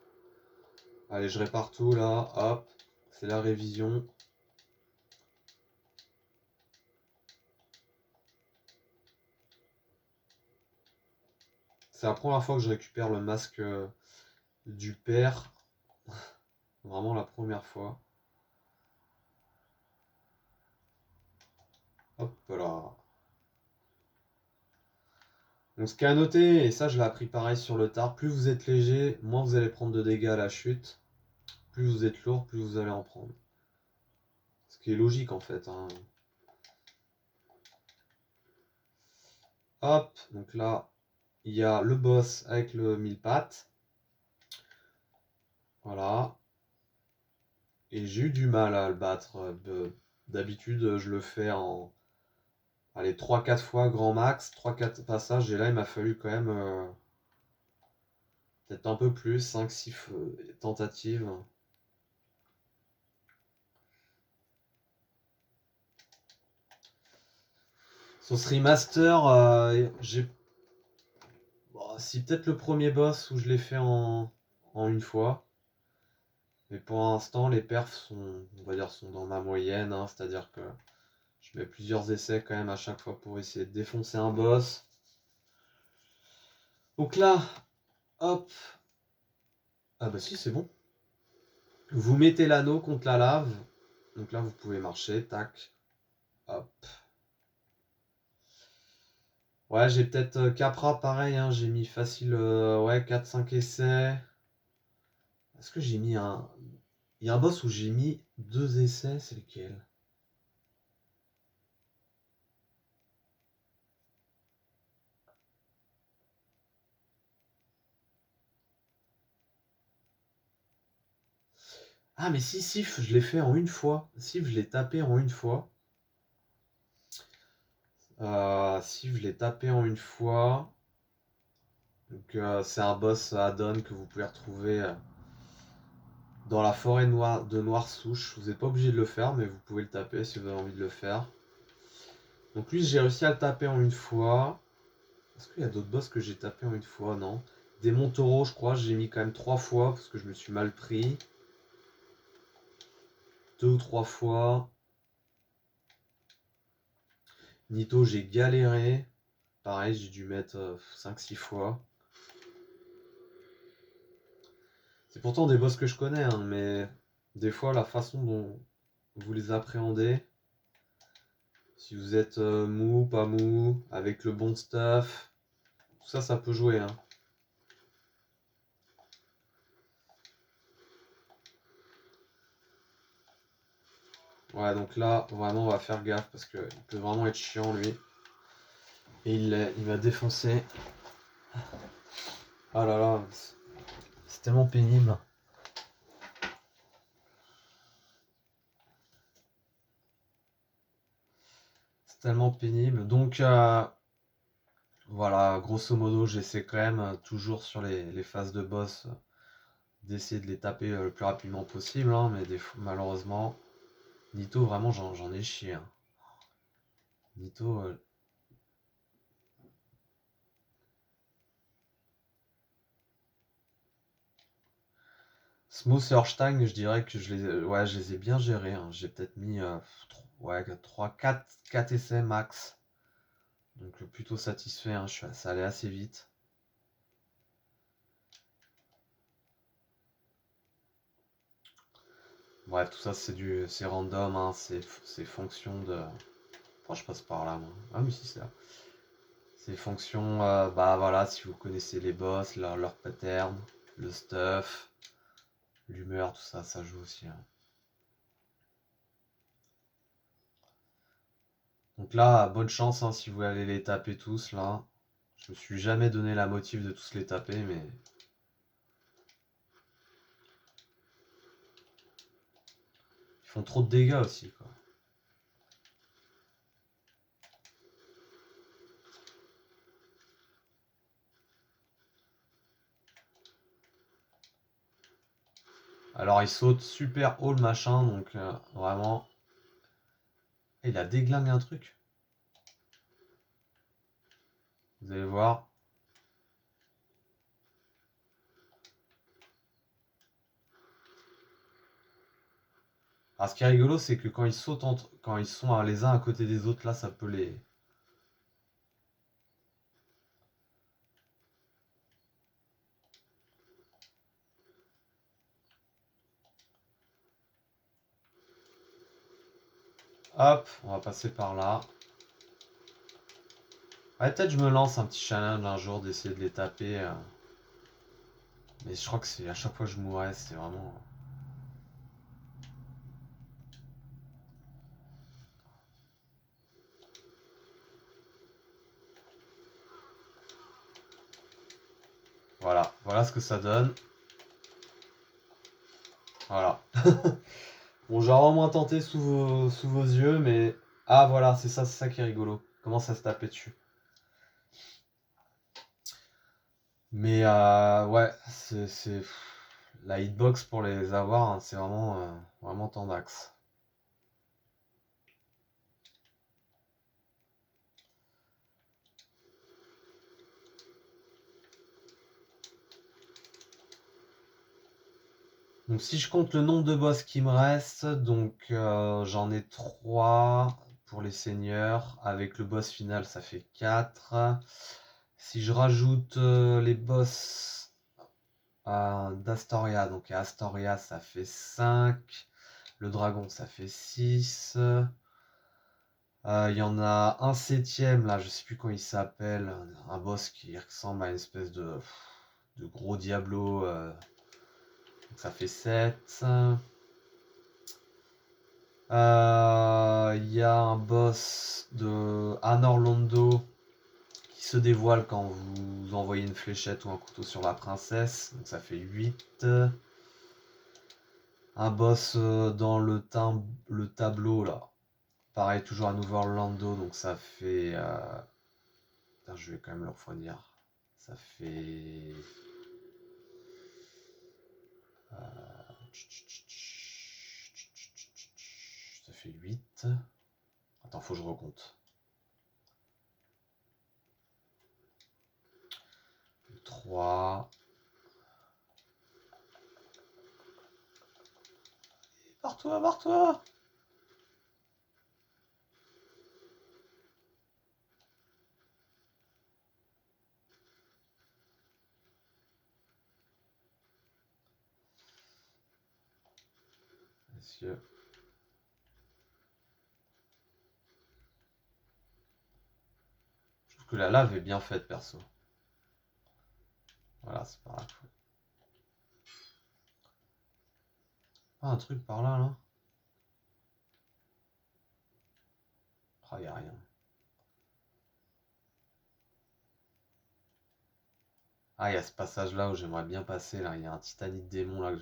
Allez, je répare tout là, hop. C'est la révision. C'est la première fois que je récupère le masque du père. Vraiment la première fois. Hop là. Donc ce qu'il y a à noter, et ça je l'ai appris pareil sur le tard, plus vous êtes léger, moins vous allez prendre de dégâts à la chute. Plus vous êtes lourd, plus vous allez en prendre. Ce qui est logique en fait, hein. Hop, donc là, il y a le boss avec le mille pattes. Voilà. Et j'ai eu du mal à le battre. D'habitude, je le fais en allez, 3-4 fois grand max, 3-4 passages. Et là, il m'a fallu quand même peut-être un peu plus, 5-6 tentatives. Sur ce remaster, j'ai. Bon, si peut-être le premier boss où je l'ai fait en une fois. Mais pour l'instant, les perfs sont, on va dire, sont dans ma moyenne, hein. C'est-à-dire que je mets plusieurs essais quand même à chaque fois pour essayer de défoncer un boss. Donc là, hop. Ah bah si, c'est bon. Vous mettez l'anneau contre la lave. Donc là, vous pouvez marcher, tac. Hop. Ouais, j'ai peut-être Capra, pareil, hein, j'ai mis facile ouais, 4-5 essais. Est-ce que j'ai mis un. Il y a un boss où j'ai mis 2 essais, c'est lequel? Ah mais si, Sif, je l'ai fait en une fois. Sif, je l'ai tapé en une fois. Sif, je l'ai tapé en une fois. Donc c'est un boss add-on que vous pouvez retrouver dans la forêt noire de Noire Souche. Vous n'êtes pas obligé de le faire, mais vous pouvez le taper si vous avez envie de le faire. Donc lui, j'ai réussi à le taper en une fois. Est-ce qu'il y a d'autres boss que j'ai tapé en une fois? Non. Démon Taureau, je crois, j'ai mis quand même 3 fois parce que je me suis mal pris. 2 ou 3 fois. Nito, j'ai galéré. Pareil, j'ai dû mettre 5-6 fois. C'est pourtant des boss que je connais, hein, mais des fois, la façon dont vous les appréhendez, si vous êtes mou, pas mou, avec le bon stuff, tout ça, ça peut jouer, hein. Ouais, donc là, vraiment, on va faire gaffe parce qu'il peut vraiment être chiant, lui. Et il m'a défoncé. Ah là là, c'est tellement pénible. C'est tellement pénible. Donc, voilà, grosso modo, j'essaie quand même, toujours sur les phases de boss, d'essayer de les taper le plus rapidement possible, hein, mais malheureusement, Nito, vraiment, j'en ai chié, hein. Nito, Smooth Urstein, je dirais que ouais, je les ai bien gérés, hein. J'ai peut-être mis ouais, 3, 4 essais max. Donc plutôt satisfait, hein. Ça allait assez vite. Bref, tout ça c'est random, hein. C'est fonction de. Pourquoi je passe par là, moi? Ah oui, si, c'est là. C'est fonction, bah voilà, si vous connaissez les boss, leur pattern, le stuff, l'humeur, tout ça, ça joue aussi, hein. Donc là, bonne chance, hein, si vous allez les taper tous là. Je me suis jamais donné la motive de tous les taper, mais ils font trop de dégâts aussi, quoi. Alors il saute super haut le machin, donc vraiment... Il a déglingué un truc. Vous allez voir. Alors ce qui est rigolo, c'est que quand ils sautent quand ils sont les uns à côté des autres, là, ça peut les... Hop, on va passer par là. Ouais, peut-être je me lance un petit challenge un jour d'essayer de les taper. Mais je crois que c'est à chaque fois que je mourrais, c'est vraiment... Voilà, voilà ce que ça donne. Voilà. Bon, j'aurais au moins tenté sous vos yeux, mais... Ah voilà, c'est ça qui est rigolo. Comment ça se taper dessus. Mais ouais, la hitbox pour les avoir, hein, c'est vraiment tendax. Donc si je compte le nombre de boss qui me reste, donc j'en ai 3 pour les seigneurs. Avec le boss final, ça fait 4. Si je rajoute les boss d'Astoria, donc à Astoria, ça fait 5. Le dragon, ça fait 6. Il y en a un septième, là, je sais plus comment il s'appelle. Un boss qui ressemble à une espèce de gros diablo. Donc ça fait 7. Il y a un boss de Anor Londo qui se dévoile quand vous envoyez une fléchette ou un couteau sur la princesse. Donc ça fait 8. Un boss dans le tableau là. Pareil, toujours à Nouveau Orlando. Donc ça fait... Putain, je vais quand même le refroidir. Ça fait... Ça fait 8. Attends, faut que je recompte. 3. Barre-toi, barre-toi! Messieurs. Je trouve que la lave est bien faite, perso. Voilà, c'est pas grave. Ah, un truc par là, là. Ah, y a rien. Ah, il y a ce passage-là où j'aimerais bien passer, là. Il y a un Titanic démon, là.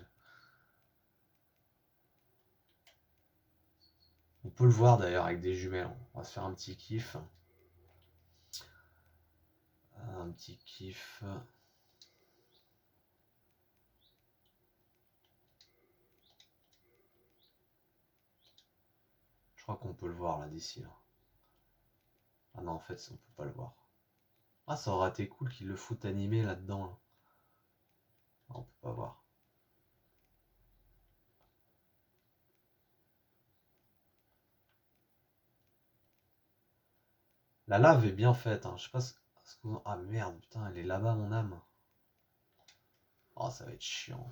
On peut le voir, d'ailleurs, avec des jumelles. On va se faire un petit kiff. Un petit kiff. Je crois qu'on peut le voir, là, d'ici, là. Ah non, en fait, on peut pas le voir. Ah, ça aurait été cool qu'ils le foutent animé là-dedans, là. Non, on peut pas voir. La lave est bien faite, hein. Je sais pas ce que Ah merde, putain, elle est là-bas, mon âme. Oh, ça va être chiant.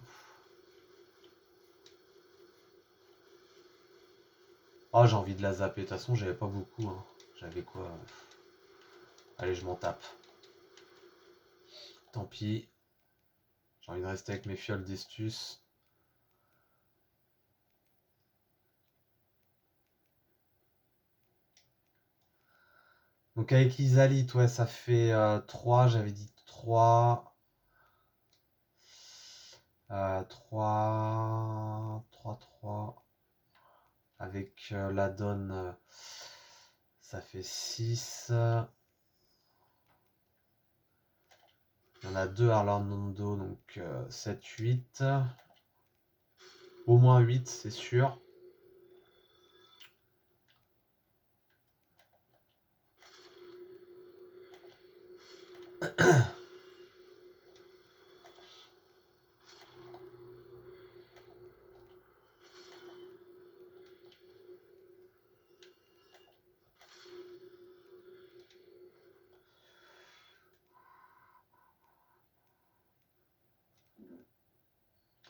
Oh, j'ai envie de la zapper. De toute façon, j'avais pas beaucoup, hein. J'avais quoi? Allez, je m'en tape. Tant pis. J'ai envie de rester avec mes fioles d'Estus. Donc avec Isalite, ouais, ça fait 3, j'avais dit 3. 3, 3, 3. Avec la donne, ça fait 6. Il y en a 2 à Orlando, donc 7, 8. Au moins 8, c'est sûr.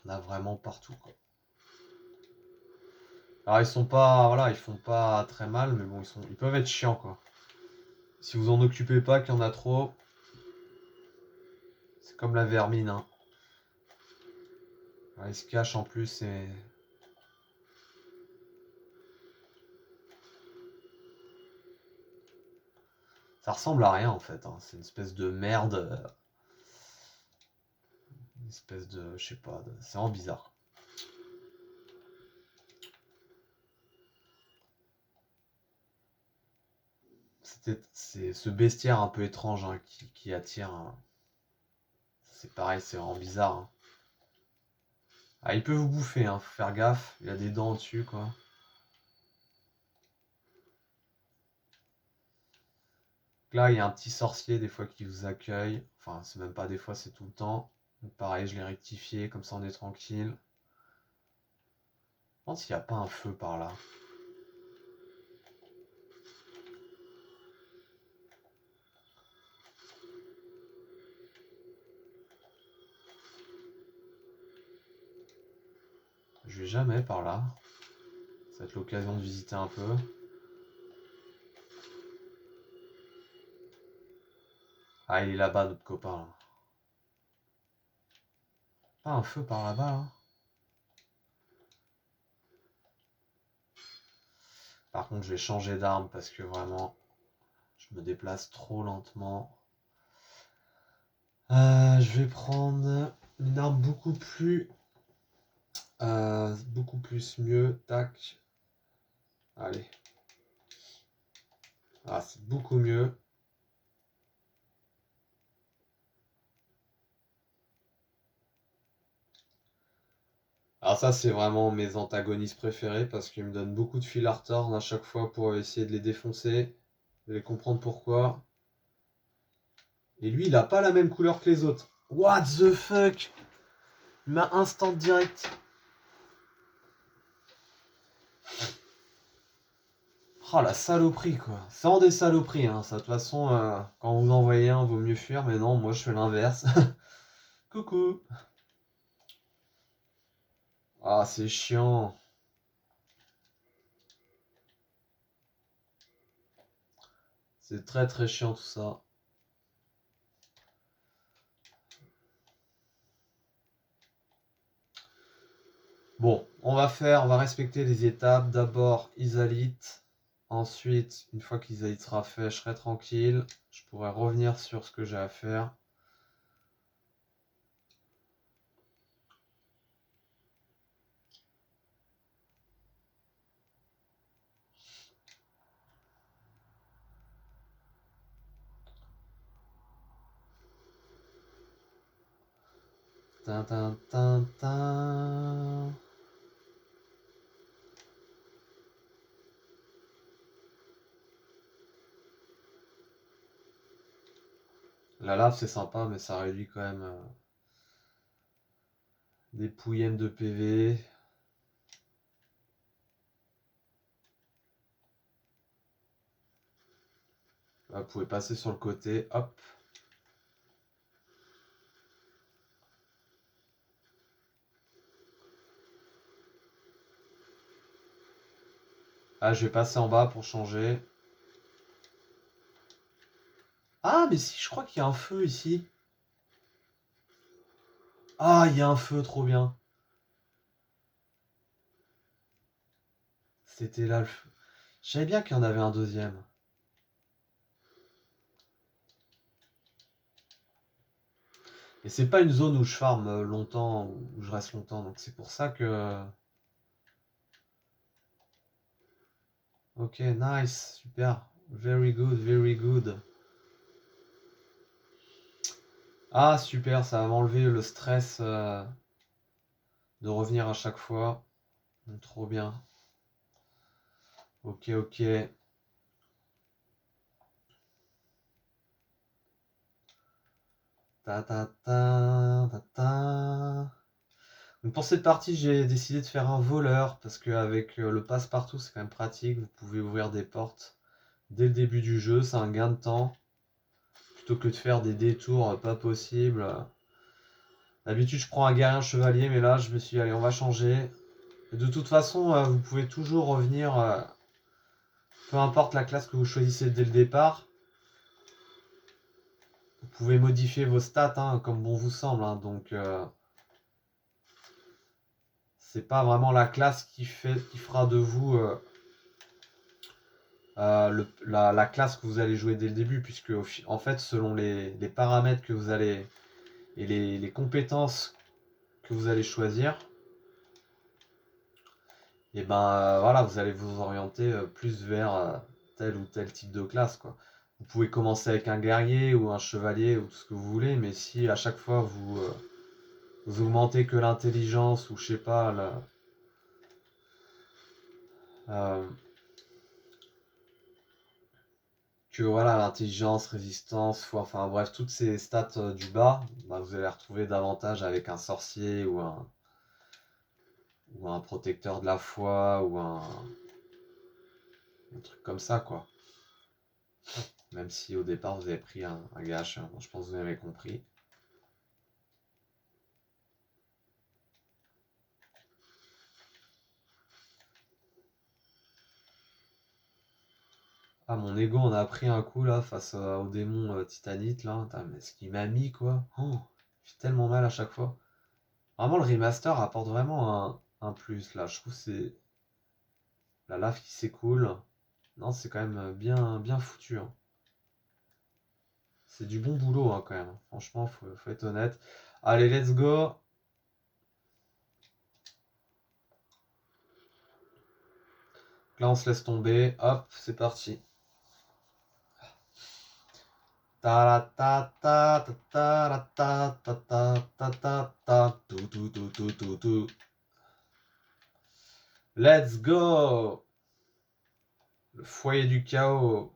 On a vraiment partout, quoi. Alors ils sont pas, voilà, ils font pas très mal, mais bon, ils peuvent être chiants, quoi. Si vous en occupez pas, qu'il y en a trop, c'est comme la vermine, hein. Ouais, ils se cachent en plus et ça ressemble à rien en fait, hein. C'est une espèce de merde, une espèce de, je sais pas, c'est vraiment bizarre. C'est ce bestiaire un peu étrange, hein, qui attire, hein. C'est pareil, c'est vraiment bizarre, hein. Ah, il peut vous bouffer, hein, faut faire gaffe. Il a des dents au-dessus, quoi. Là, il y a un petit sorcier des fois qui vous accueille. Enfin, c'est même pas des fois, c'est tout le temps. Donc, pareil, je l'ai rectifié, comme ça on est tranquille. Je me demande s'il n'y a pas un feu par là. Je vais jamais par là. Ça va être l'occasion de visiter un peu. Ah, il est là-bas, notre copain, là. Pas un feu par là-bas, là. Par contre, je vais changer d'arme parce que vraiment, je me déplace trop lentement. Je vais prendre une arme beaucoup plus mieux. Tac. Allez. Ah, c'est beaucoup mieux. Alors ça, c'est vraiment mes antagonistes préférés parce qu'ils me donnent beaucoup de fil à retordre à chaque fois pour essayer de les défoncer, de les comprendre pourquoi. Et lui, il a pas la même couleur que les autres. What the fuck? Il m'a instant direct. Oh la saloperie, quoi. C'est vraiment des saloperies, hein. Ça, de toute façon, quand vous en voyez un, vaut mieux fuir, mais non, moi je fais l'inverse. Coucou. Ah, c'est chiant. C'est très très chiant tout ça. Bon, on va respecter les étapes. D'abord, Isalite. Ensuite, une fois qu'Isalite sera fait, je serai tranquille. Je pourrai revenir sur ce que j'ai à faire. Tin, tin, tin, tin. La lave, c'est sympa, mais ça réduit quand même des pouillèmes de PV. Là, vous pouvez passer sur le côté. Hop. Ah, je vais passer en bas pour changer. Ah, mais si, je crois qu'il y a un feu ici. Ah, il y a un feu, trop bien. C'était là le feu. Je savais bien qu'il y en avait un deuxième. Et c'est pas une zone où je farm longtemps, où je reste longtemps, donc c'est pour ça que... Ok, nice, super. Very good, very good. Ah, super, ça va m'enlever le stress de revenir à chaque fois. Donc, trop bien. Ok, ok. Ta ta ta ta ta. Donc pour cette partie, j'ai décidé de faire un voleur parce qu'avec le passe-partout, c'est quand même pratique. Vous pouvez ouvrir des portes dès le début du jeu, c'est un gain de temps plutôt que de faire des détours pas possibles. D'habitude, je prends un guerrier, un chevalier, mais là, je me suis dit, allez, on va changer. Et de toute façon, vous pouvez toujours revenir, peu importe la classe que vous choisissez dès le départ. Vous pouvez modifier vos stats hein, comme bon vous semble. Hein, donc, c'est pas vraiment la classe qui fera de vous la classe que vous allez jouer dès le début, puisque en fait, selon les paramètres que vous allez et les compétences que vous allez choisir, et ben voilà, vous allez vous orienter plus vers tel ou tel type de classe, quoi. Vous pouvez commencer avec un guerrier ou un chevalier ou tout ce que vous voulez, mais si à chaque fois vous augmentez que l'intelligence ou je sais pas, euh, que voilà, l'intelligence, résistance, foi, enfin bref, toutes ces stats du bas, bah, vous allez retrouver davantage avec un sorcier ou un protecteur de la foi ou un truc comme ça, quoi. Même si au départ vous avez pris un gâche, hein. Bon, je pense que vous avez compris. Ah, mon ego en a pris un coup là face au démon titanite là. Putain, mais ce qu'il m'a mis quoi. Oh, il fait tellement mal à chaque fois. Vraiment, le remaster apporte vraiment un plus là. Je trouve que c'est la lave qui s'écoule. Non, c'est quand même bien, bien foutu. Hein. C'est du bon boulot hein, quand même. Franchement, faut être honnête. Allez, let's go. Là, on se laisse tomber. Hop, c'est parti. Ta la ta ta ta ta la ta ta ta ta ta ta tout tout tout tout tout tout. Let's go. Le foyer du chaos.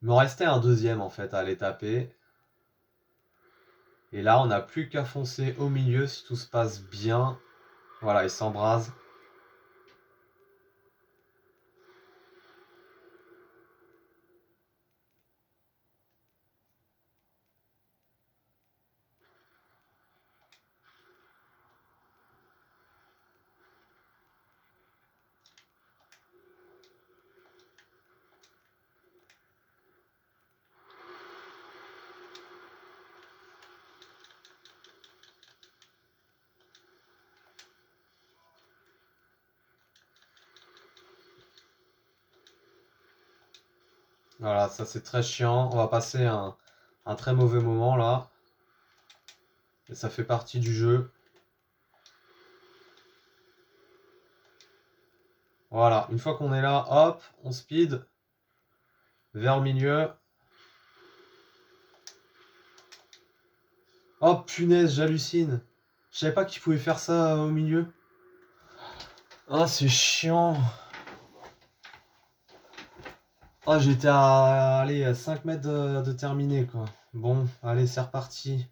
Il m'en restait un deuxième en fait à aller taper. Et là, on n'a plus qu'à foncer au milieu si tout se passe bien. Voilà, il s'embrase. Voilà, ça c'est très chiant. On va passer un très mauvais moment là. Et ça fait partie du jeu. Voilà, une fois qu'on est là, hop, on speed vers le milieu. Oh punaise, j'hallucine. Je savais pas qu'il pouvait faire ça au milieu. Ah, c'est chiant. Ah, j'étais à, allez, à 5 mètres de terminer, quoi. Bon, allez, c'est reparti.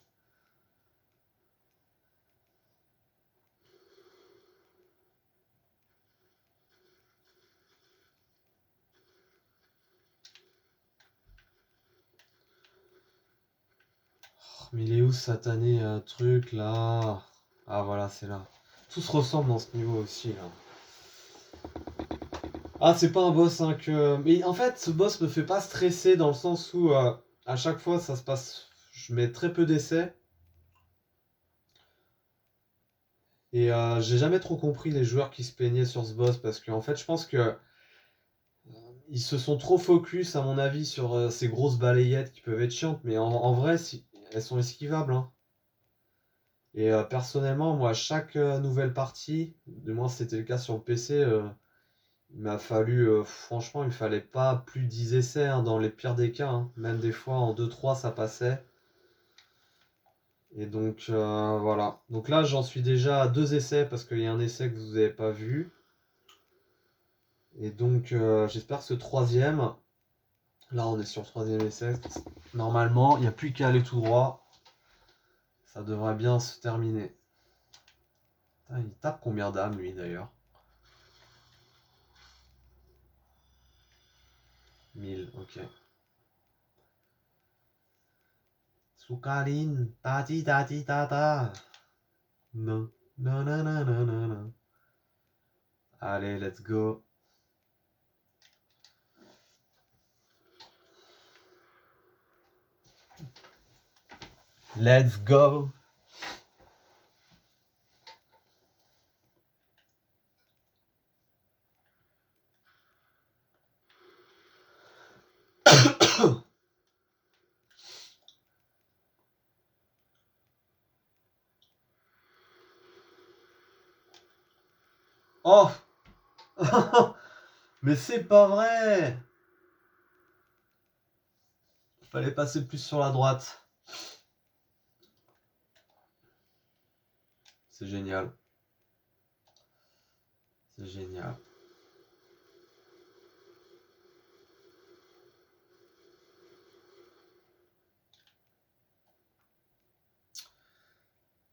Oh, mais il est où ce satané truc, là? Ah, voilà, c'est là. Tout se ressemble dans ce niveau aussi, là. Ah, c'est pas un boss, hein, que... Mais en fait, ce boss me fait pas stresser dans le sens où, à chaque fois, ça se passe... Je mets très peu d'essais. Et j'ai jamais trop compris les joueurs qui se plaignaient sur ce boss parce qu'en fait, je pense que ils se sont trop focus, à mon avis, sur ces grosses balayettes qui peuvent être chiantes, mais en vrai, elles sont esquivables, hein. Et personnellement, moi, à chaque nouvelle partie, du moins c'était le cas sur le PC, il m'a fallu, franchement, il me fallait pas plus de 10 essais, hein, dans les pires des cas, hein. Même des fois en 2-3 ça passait. Et donc voilà. Donc là, j'en suis déjà à 2 essais parce qu'il y a un essai que vous n'avez pas vu. Et donc j'espère que ce troisième, là on est sur le troisième essai, normalement, il n'y a plus qu'à aller tout droit. Ça devrait bien se terminer. Putain, il tape combien d'âmes lui d'ailleurs? 1000, ok. Soukarin, tati tati tata. Non, non, non, non, non, non, non. Allez, let's go. Let's go. Oh. Mais c'est pas vrai. Fallait passer plus sur la droite. C'est génial. C'est génial.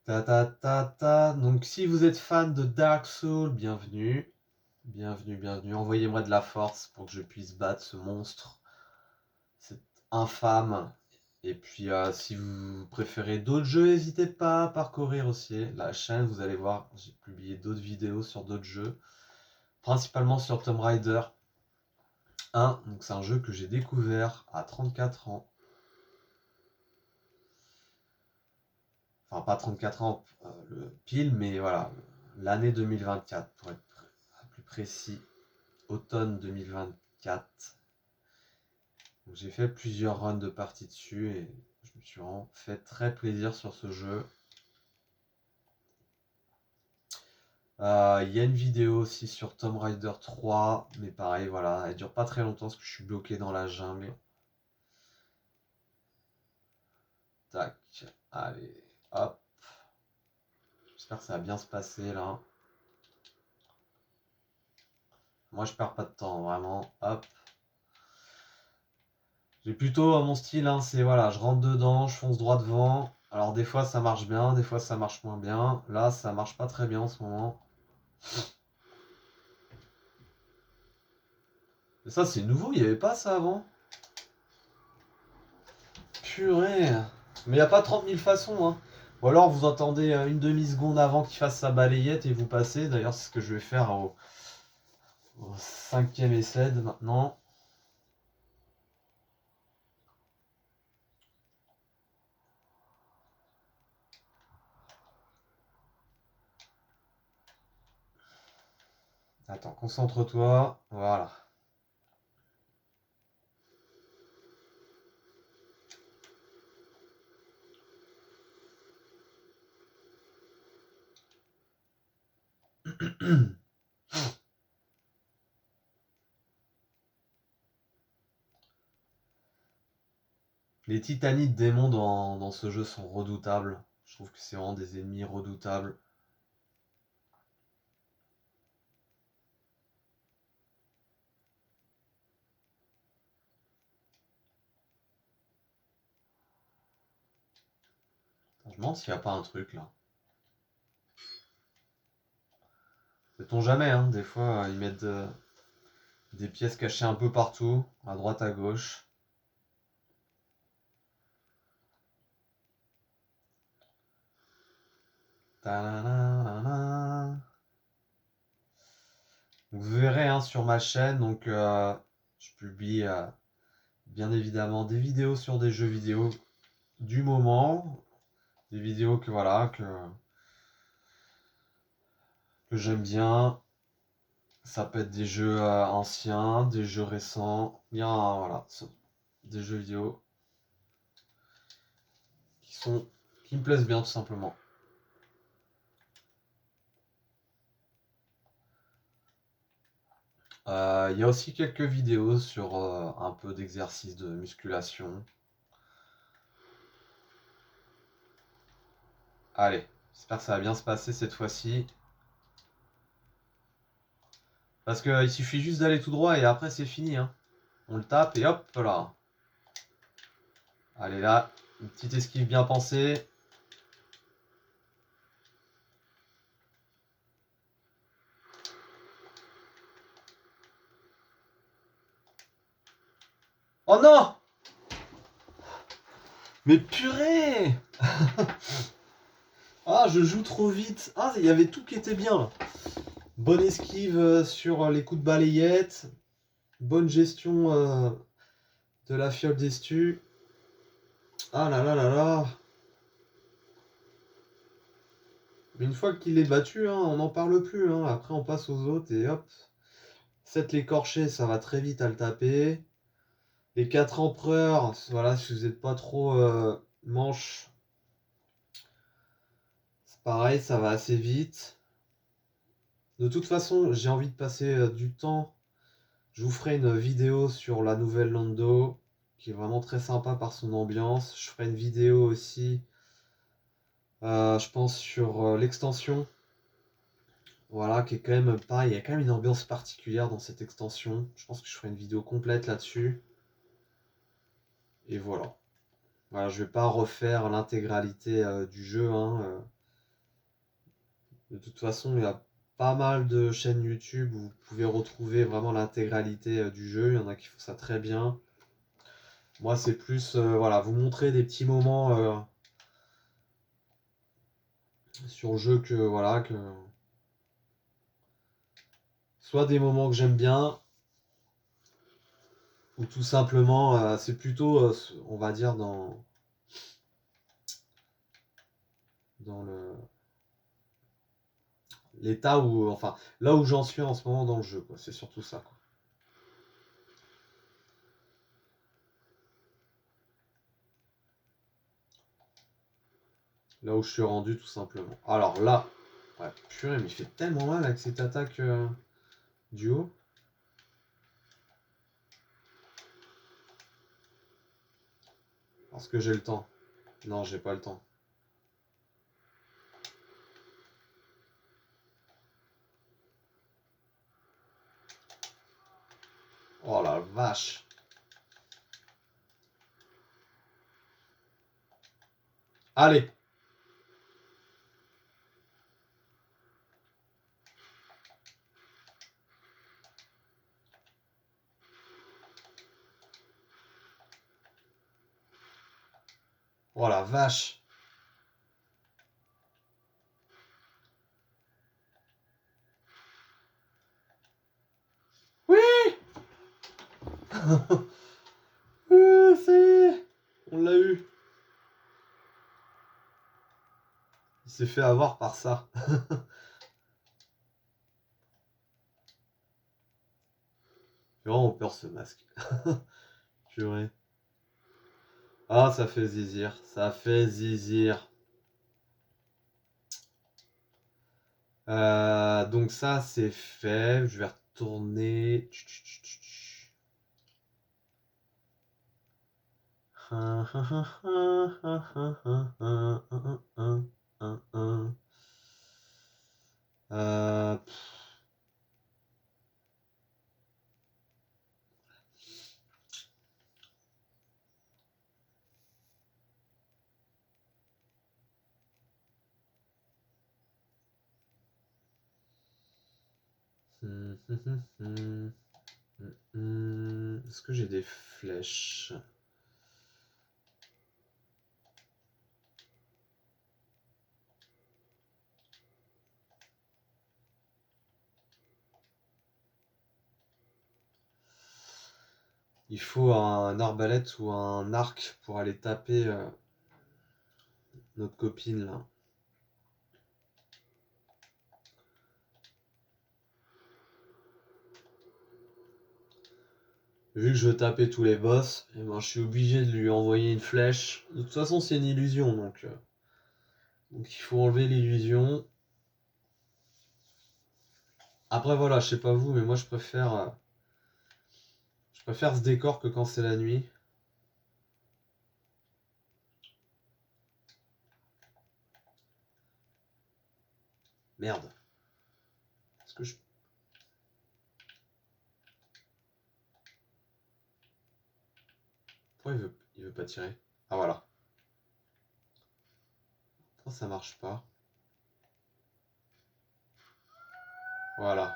Ta ta ta ta. Donc si vous êtes fan de Dark Souls, bienvenue. Bienvenue, bienvenue. Envoyez-moi de la force pour que je puisse battre ce monstre. C'est infâme. Et puis si vous préférez d'autres jeux, n'hésitez pas à parcourir aussi la chaîne. Vous allez voir, j'ai publié d'autres vidéos sur d'autres jeux. Principalement sur Tomb Raider 1. Donc c'est un jeu que j'ai découvert à 34 ans. Enfin pas 34 ans le pile, mais voilà, l'année 2024 pour être plus précis, automne 2024. Donc, j'ai fait plusieurs runs de parties dessus et je me suis vraiment fait très plaisir sur ce jeu. Il y a une vidéo aussi sur Tomb Raider 3, mais pareil, voilà, elle dure pas très longtemps parce que je suis bloqué dans la jungle. Tac, allez, hop. J'espère que ça va bien se passer là. Moi je perds pas de temps, vraiment, hop. J'ai plutôt mon style, hein, c'est voilà, je rentre dedans, je fonce droit devant. Alors des fois ça marche bien, des fois ça marche moins bien. Là ça marche pas très bien en ce moment. Mais ça c'est nouveau, il n'y avait pas ça avant. Purée. Mais il n'y a pas 30 000 façons, hein. Ou alors vous attendez une demi-seconde avant qu'il fasse sa balayette et vous passez. D'ailleurs c'est ce que je vais faire au cinquième essai de maintenant. Attends, concentre-toi. Voilà. Les titanides démons dans ce jeu sont redoutables. Je trouve que c'est vraiment des ennemis redoutables. Attends, je me demande s'il n'y a pas un truc là. Sait-on jamais, hein. Des fois ils mettent des pièces cachées un peu partout, à droite, à gauche. Ta-da-da-da-da. Vous verrez, hein, sur ma chaîne, donc je publie bien évidemment des vidéos sur des jeux vidéo du moment, des vidéos que voilà que j'aime bien. Ça peut être des jeux anciens, des jeux récents. Il y a voilà, des jeux vidéo qui me plaisent bien tout simplement. Il y a aussi quelques vidéos sur un peu d'exercice de musculation. Allez, j'espère que ça va bien se passer cette fois-ci. Parce qu'il suffit juste d'aller tout droit et après c'est fini. Hein. On le tape et hop là. Allez là, une petite esquive bien pensée. Oh non! Mais purée! Ah, je joue trop vite. Ah, il y avait tout qui était bien là. Bonne esquive sur les coups de balayette. Bonne gestion de la fiole d'estu. Ah là là là là. Mais une fois qu'il est battu, hein, on n'en parle plus. Hein. Après, on passe aux autres et hop. 7 l'écorché, ça va très vite à le taper. Les 4 empereurs, voilà, si vous n'êtes pas trop manche, c'est pareil, ça va assez vite. De toute façon, j'ai envie de passer du temps. Je vous ferai une vidéo sur la nouvelle Lando, qui est vraiment très sympa par son ambiance. Je ferai une vidéo aussi, je pense, sur l'extension. Voilà, qui est quand même pareil, il y a quand même une ambiance particulière dans cette extension. Je pense que je ferai une vidéo complète là-dessus. Et voilà. Voilà, je vais pas refaire l'intégralité du jeu. Hein, De toute façon, il y a pas mal de chaînes YouTube où vous pouvez retrouver vraiment l'intégralité du jeu. Il y en a qui font ça très bien. Moi, c'est plus voilà, vous montrer des petits moments sur le jeu que voilà, que soit des moments que j'aime bien, ou tout simplement, c'est plutôt, on va dire, dans l'état où, enfin, là où j'en suis en ce moment dans le jeu, quoi. C'est surtout ça, quoi. Là où je suis rendu, tout simplement. Alors là, ouais, purée, mais il fait tellement mal avec cette attaque du haut. Parce que j'ai le temps. Non, j'ai pas le temps. Oh la vache. Allez. Oh la vache. Oui. Ça y est. On l'a eu. Il s'est fait avoir par ça. J'ai vraiment peur ce masque. Purée. Ah, ça fait zizir. Ça fait zizir. Donc ça, c'est fait. Je vais retourner. Euh, Est-ce que j'ai des flèches? Il faut un arbalète ou un arc pour aller taper notre copine là. Vu que je veux taper tous les boss, et ben, je suis obligé de lui envoyer une flèche. De toute façon, c'est une illusion, donc il faut enlever l'illusion. Après, voilà, je sais pas vous, mais moi je préfère ce décor que quand c'est la nuit. Merde. Est-ce que je... Pourquoi il veut pas tirer? Ah voilà. Pourquoi ça marche pas? Voilà.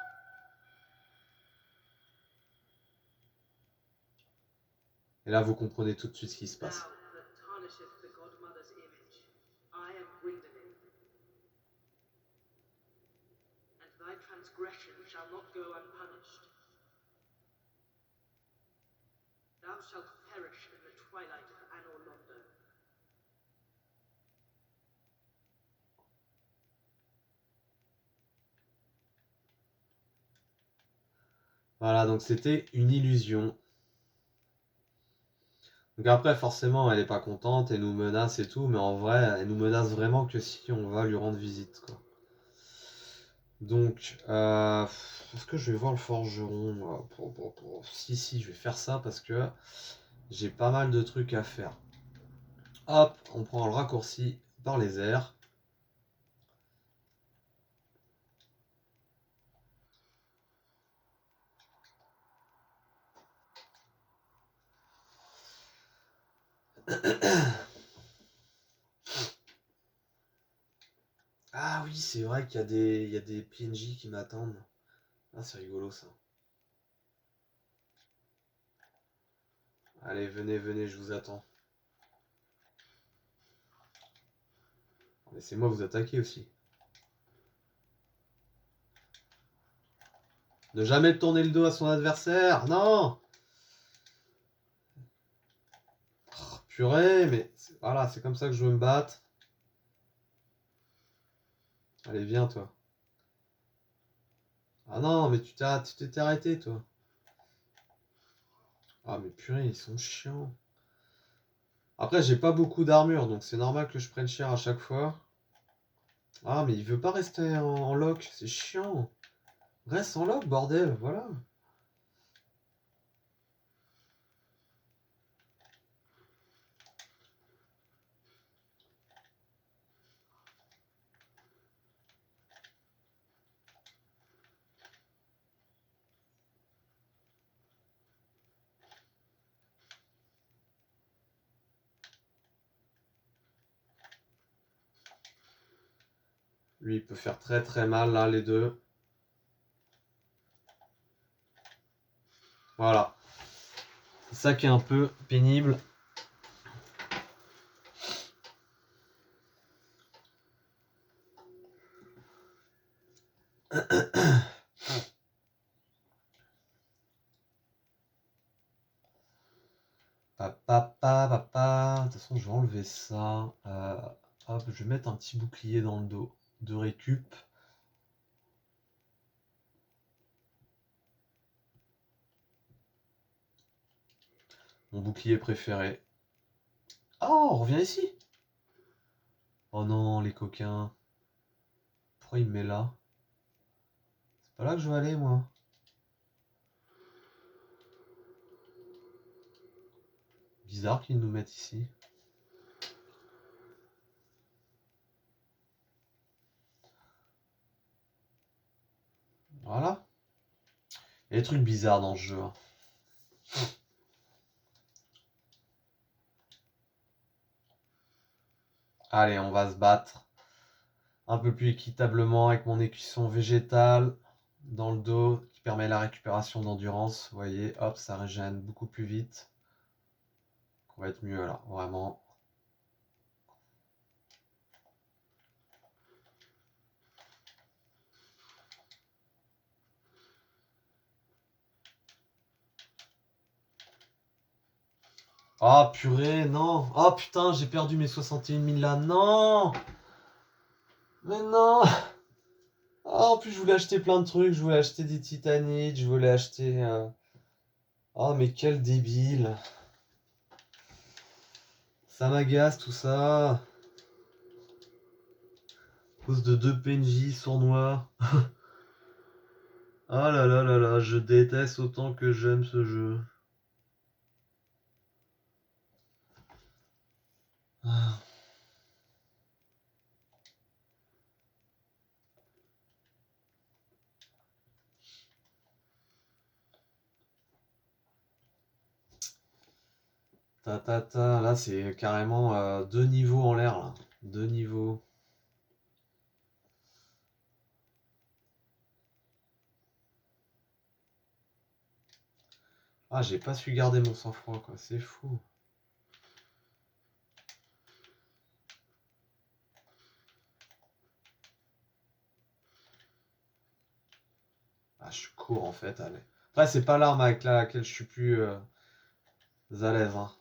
Et là, vous comprenez tout de suite ce qui se passe. Voilà, donc c'était une illusion. Donc après, forcément, elle est pas contente, elle nous menace et tout, mais en vrai, elle nous menace vraiment que si on va lui rendre visite, quoi. Donc, est-ce que je vais voir le forgeron? Si, je vais faire ça parce que j'ai pas mal de trucs à faire. Hop, on prend le raccourci par les airs. Ah oui, c'est vrai il y a des PNJ qui m'attendent. Ah, c'est rigolo ça. Allez, venez, je vous attends. Laissez-moi vous attaquer aussi. Ne jamais tourner le dos à son adversaire, non! Oh, purée, mais voilà, c'est comme ça que je veux me battre. Allez, viens, toi. Ah non, mais tu t'étais arrêté, toi. Ah, mais purée, ils sont chiants. Après, j'ai pas beaucoup d'armure, donc c'est normal que je prenne cher à chaque fois. Ah, mais il veut pas rester en lock, c'est chiant. Reste en lock, bordel, voilà. Lui, il peut faire très très mal, là, les deux. Voilà. C'est ça qui est un peu pénible. Papa. De toute façon, je vais enlever ça. Hop, je vais mettre un petit bouclier dans le dos de récup. Mon bouclier préféré. Oh, on revient ici. Oh non, les coquins. Pourquoi il me met là? C'est pas là que je veux aller, moi. Bizarre qu'ils nous mettent ici. Voilà. Il y a des trucs bizarres dans ce jeu. Hein. Allez, on va se battre un peu plus équitablement avec mon écusson végétal dans le dos qui permet la récupération d'endurance. Vous voyez, hop, ça régène beaucoup plus vite. On va être mieux là, vraiment. Oh purée, non. Oh putain, j'ai perdu mes 61 000 là. Non. Mais non. Oh, en plus, je voulais acheter plein de trucs. Je voulais acheter des titanites. Je voulais acheter... Oh, mais quel débile. Ça m'agace tout ça. À cause de deux PNJ sournois. Ah là là là là, je déteste autant que j'aime ce jeu. Ah. Ta ta ta, là c'est carrément deux niveaux en l'air là. Deux niveaux. Ah, j'ai pas su garder mon sang-froid quoi, c'est fou. Ah, je cours en fait, allez. Après, c'est pas l'arme avec laquelle je suis plus à l'aise. Hein.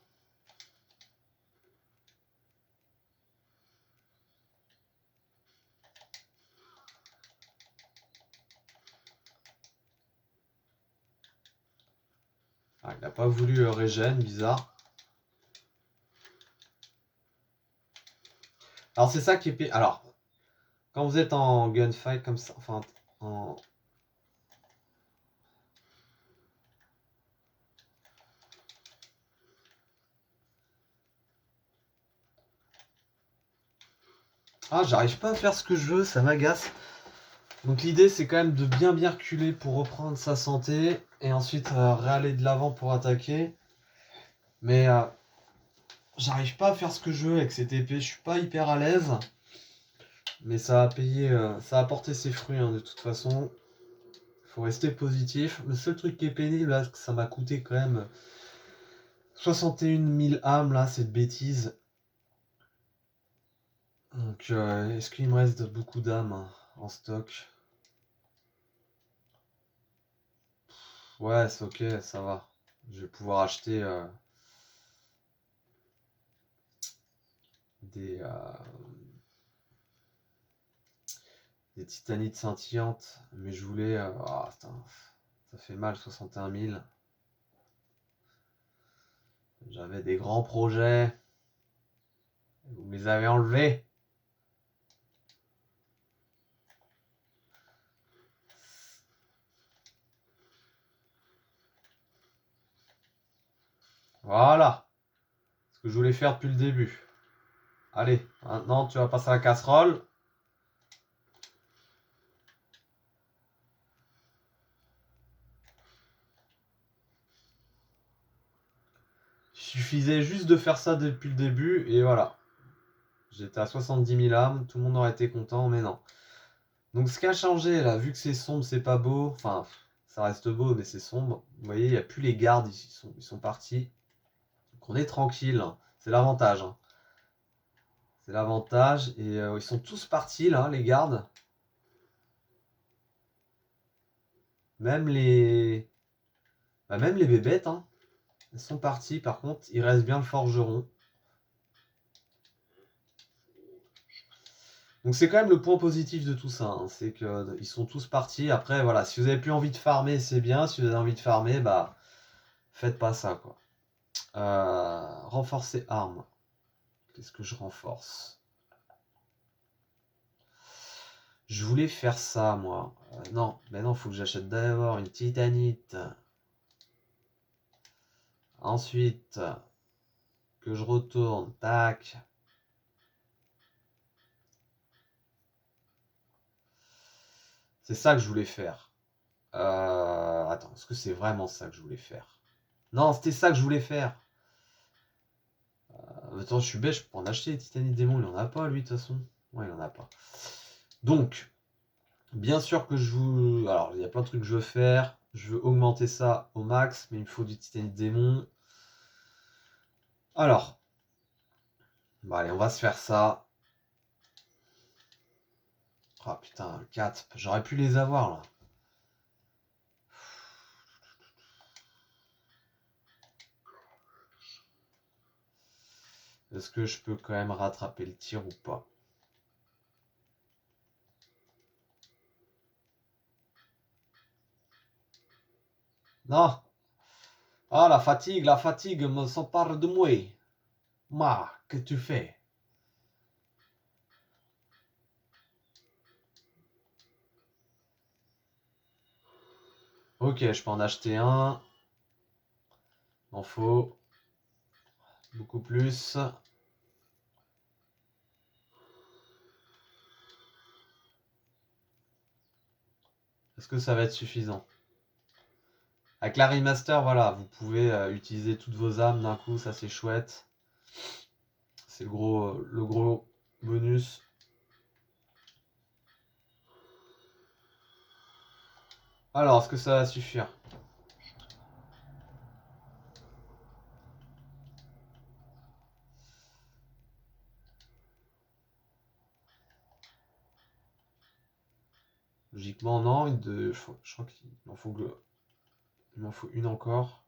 Ah, il a pas voulu régène, bizarre. Alors, c'est ça qui est pire. Alors, quand vous êtes en gunfight comme ça, enfin, en. Ah, j'arrive pas à faire ce que je veux, ça m'agace. Donc l'idée c'est quand même de bien reculer pour reprendre sa santé et ensuite réaller de l'avant pour attaquer. Mais j'arrive pas à faire ce que je veux avec cette épée, je suis pas hyper à l'aise. Mais ça a payé, ça a porté ses fruits hein, de toute façon. Faut rester positif. Le seul truc qui est pénible là, c'est que ça m'a coûté quand même 61 000 âmes là, cette bêtise. Donc est-ce qu'il me reste beaucoup d'âmes hein, en stock? Ouais, c'est ok, ça va. Je vais pouvoir acheter des, des titanites scintillantes. Mais je voulais. Ah, putain, ça fait mal, 61 000. J'avais des grands projets. Vous me les avez enlevés. Voilà. Ce que je voulais faire depuis le début. Allez, maintenant tu vas passer à la casserole. Il suffisait juste de faire ça depuis le début et voilà. J'étais à 70 000 âmes, tout le monde aurait été content, mais non. Donc ce qui a changé là, vu que c'est sombre, c'est pas beau. Enfin, ça reste beau, mais c'est sombre. Vous voyez, il n'y a plus les gardes, ils sont partis. Donc on est tranquille. Hein. C'est l'avantage. Hein. C'est l'avantage. Et ils sont tous partis là, les gardes. Même les. Bah, même les bébêtes, hein. Elles sont parties. Par contre, il reste bien le forgeron. Donc c'est quand même le point positif de tout ça. Hein. C'est qu'ils sont tous partis. Après, voilà, si vous avez plus envie de farmer, c'est bien. Si vous avez envie de farmer, bah faites pas ça quoi. Renforcer armes. Qu'est-ce que je renforce? Je voulais faire ça, moi. Non, mais non, faut que j'achète d'abord une titanite. Ensuite, que je retourne. Tac. C'est ça que je voulais faire. Attends, est-ce que c'est vraiment ça que je voulais faire? Non, c'était ça que je voulais faire. Attends, je suis bête, je peux en acheter, Titanic Démon, il en a pas, lui, de toute façon. Ouais, il en a pas. Donc, bien sûr que je vous... Alors, il y a plein de trucs que je veux faire. Je veux augmenter ça au max, mais il me faut du Titanic Démon. Alors, bah allez, on va se faire ça. Ah putain, 4. J'aurais pu les avoir là. Est-ce que je peux quand même rattraper le tir ou pas? Non. Ah, la fatigue me s'empare de moi. Ma, que tu fais? Ok, je peux en acheter un. Il en faut beaucoup plus. Est-ce que ça va être suffisant? Avec la remaster, voilà, vous pouvez utiliser toutes vos âmes d'un coup, ça c'est chouette. C'est le gros bonus. Alors, est-ce que ça va suffire? Logiquement, non. Je crois qu'il m'en faut, il m'en faut une encore.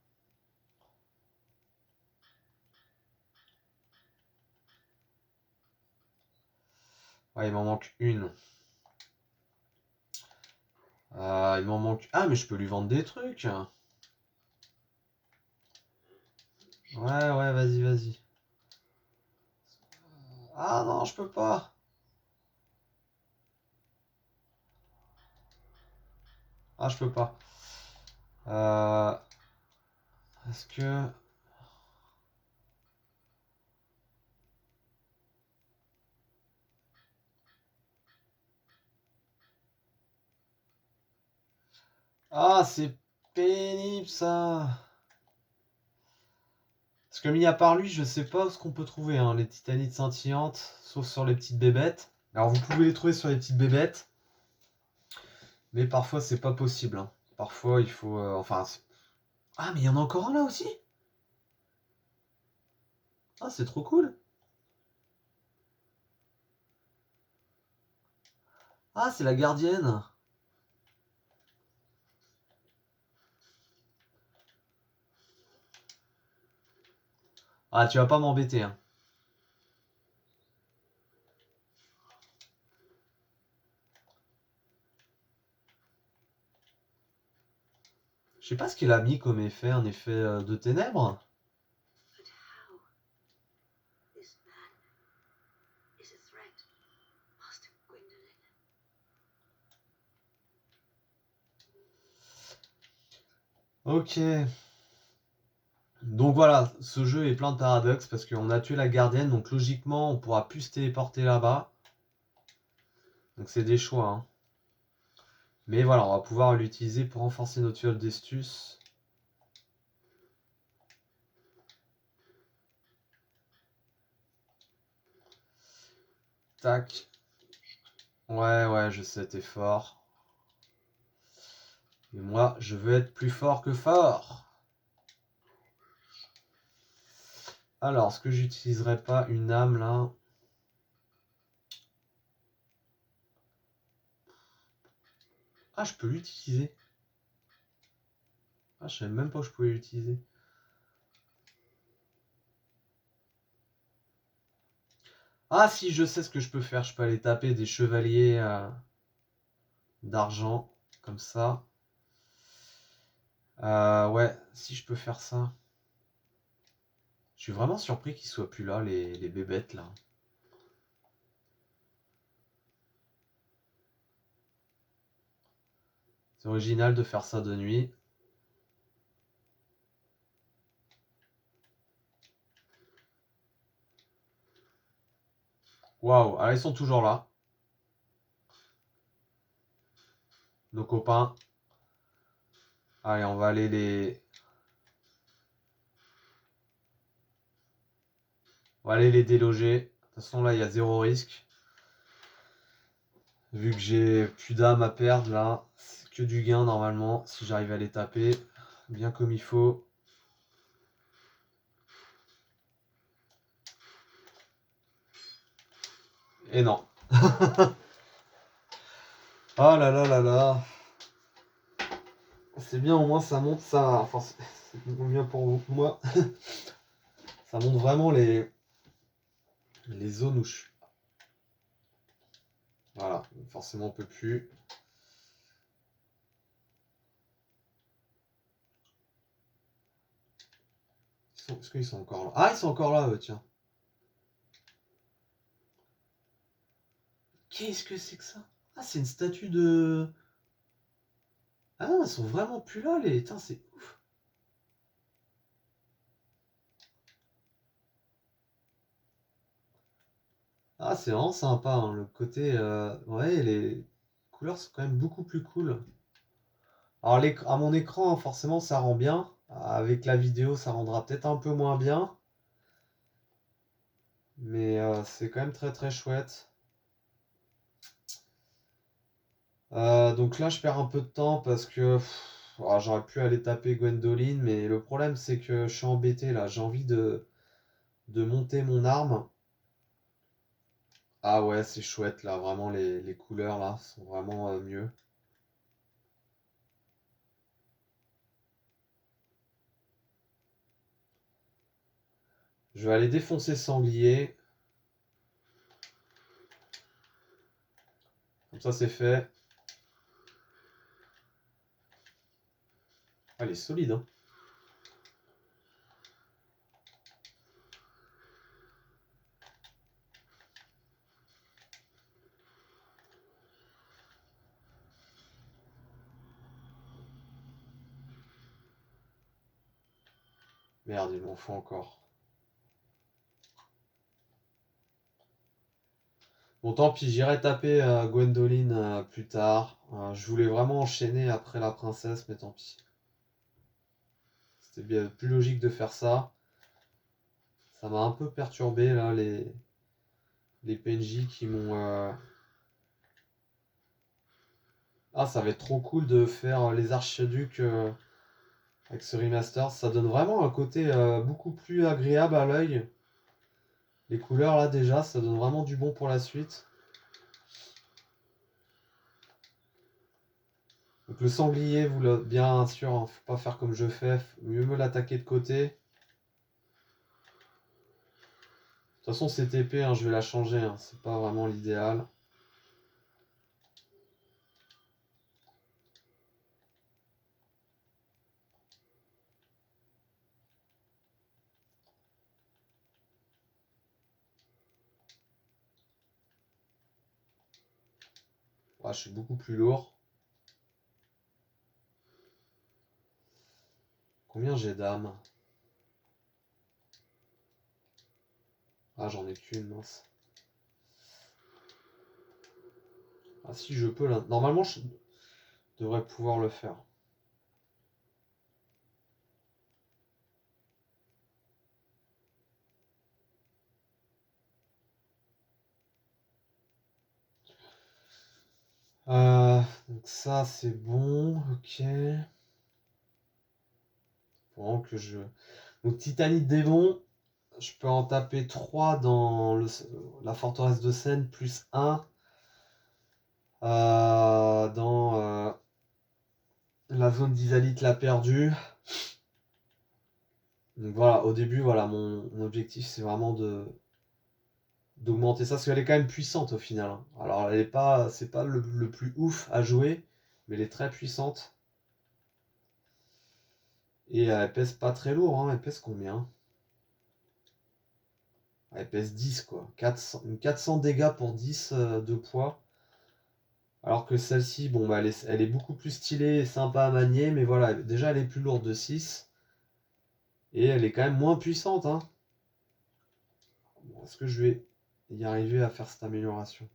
Ouais, il m'en manque une. Il m'en manque... Ah, mais je peux lui vendre des trucs. Ouais, vas-y, vas-y. Ah non, je peux pas. Ah, je peux pas. Euh, Est-ce que... Ah, c'est pénible ça. Parce que mis à part lui, je sais pas ce qu'on peut trouver, hein, les titanites scintillantes, sauf sur les petites bébêtes. Alors vous pouvez les trouver sur les petites bébêtes, mais parfois c'est pas possible, hein. Parfois il faut... Ah, mais il y en a encore un là aussi? Ah, c'est trop cool. Ah, c'est la gardienne. Ah, tu vas pas m'embêter, hein. Je sais pas ce qu'il a mis comme effet, un effet de ténèbres. Ok. Donc voilà, ce jeu est plein de paradoxes parce qu'on a tué la gardienne, donc logiquement on pourra plus se téléporter là-bas. Donc c'est des choix, hein. Mais voilà, on va pouvoir l'utiliser pour renforcer notre fiole d'estus. Tac. Ouais, je sais, t'es fort. Mais moi, je veux être plus fort que fort. Alors, est-ce que j'utiliserais pas une âme là? Ah, je peux l'utiliser. Ah, je savais même pas que je pouvais l'utiliser. Ah si, je sais ce que je peux faire. Je peux aller taper des chevaliers d'argent, comme ça. Ouais, si je peux faire ça. Je suis vraiment surpris qu'ils soient plus là, les bébêtes là. C'est original de faire ça de nuit. Waouh, alors ils sont toujours là. Nos copains. Allez, on va aller les... On va aller les déloger. De toute façon, là, il y a zéro risque. Vu que j'ai plus d'âme à perdre, là, c'est que du gain, normalement, si j'arrive à les taper bien comme il faut. Et non. Oh là là là là. C'est bien, au moins, ça monte ça... Enfin, c'est bien pour moi. Ça montre vraiment les zones où je suis. Voilà, forcément on peut plus. Est-ce qu'ils sont encore là? Ah, ils sont encore là, tiens. Qu'est-ce que c'est que ça? Ah, c'est une statue de... Ah non, ils sont vraiment plus là, les... Putain, c'est ouf. Ah, c'est vraiment sympa, hein, le côté... Ouais, les couleurs sont quand même beaucoup plus cool. Alors, à mon écran, forcément, ça rend bien. Avec la vidéo, ça rendra peut-être un peu moins bien. Mais c'est quand même très très chouette. Donc là, je perds un peu de temps parce que j'aurais pu aller taper Gwendoline, mais le problème, c'est que je suis embêté là. J'ai envie de monter mon arme. Ah ouais, c'est chouette là. Vraiment, les couleurs là sont vraiment mieux. Je vais aller défoncer Sanglier. Comme ça, c'est fait. Ah, il est solide, hein. Merde, il m'en faut encore. Bon, tant pis, j'irai taper Gwendoline plus tard. Je voulais vraiment enchaîner après la princesse, mais tant pis. C'était bien plus logique de faire ça. Ça m'a un peu perturbé là, les PNJ qui m'ont... Ah, ça va être trop cool de faire les archiducs avec ce remaster. Ça donne vraiment un côté beaucoup plus agréable à l'œil. Les couleurs là déjà, ça donne vraiment du bon pour la suite. Donc le sanglier, bien sûr, hein, faut pas faire comme je fais, mieux me l'attaquer de côté. De toute façon, cette épée, hein, je vais la changer, hein, c'est pas vraiment l'idéal. Ouais, je suis beaucoup plus lourd. Combien j'ai d'âmes? Ah, j'en ai qu'une, mince. Ah si, je peux là. Normalement, je devrais pouvoir le faire. Donc ça, c'est bon, ok. Vraiment que je... Donc Titanite démon, je peux en taper 3 dans la forteresse de Seine, plus 1 dans la zone d'Isalite la perdue. Donc voilà, au début, voilà, mon objectif, c'est vraiment d'augmenter ça, parce qu'elle est quand même puissante au final, hein. Alors, elle est pas, c'est pas le plus ouf à jouer, mais elle est très puissante. Et elle pèse pas très lourd, hein. Elle pèse combien? Elle pèse 10, quoi. 400 dégâts pour 10 de poids. Alors que celle-ci, bon, bah, elle est beaucoup plus stylée et sympa à manier, mais voilà, déjà elle est plus lourde de 6. Et elle est quand même moins puissante, hein. Bon, est-ce que je vais y arriver à faire cette amélioration?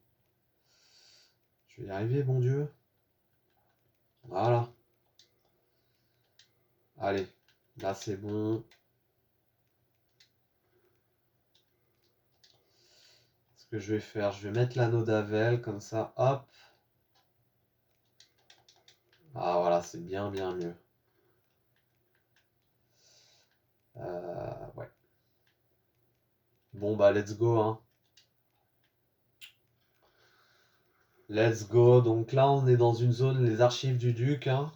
Je vais y arriver, bon Dieu. Voilà. Allez, là c'est bon. Ce que je vais faire, je vais mettre l'anneau d'Avel, comme ça, hop. Ah voilà, c'est bien, bien mieux. Ouais. Bon bah, let's go, hein. Let's go. Donc là, on est dans une zone, les archives du duc, hein,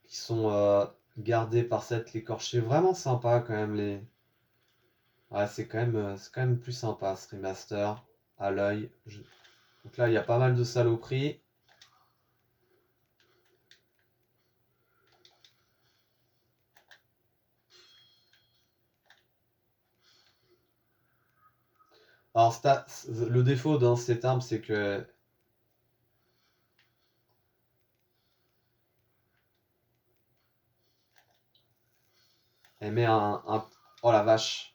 qui sont gardées par cette l'écorché. Vraiment sympa quand même les. Ouais, c'est quand même plus sympa ce remaster à l'œil. Donc là, il y a pas mal de saloperies. Alors, le défaut dans cette arme, c'est que... Elle met Oh la vache.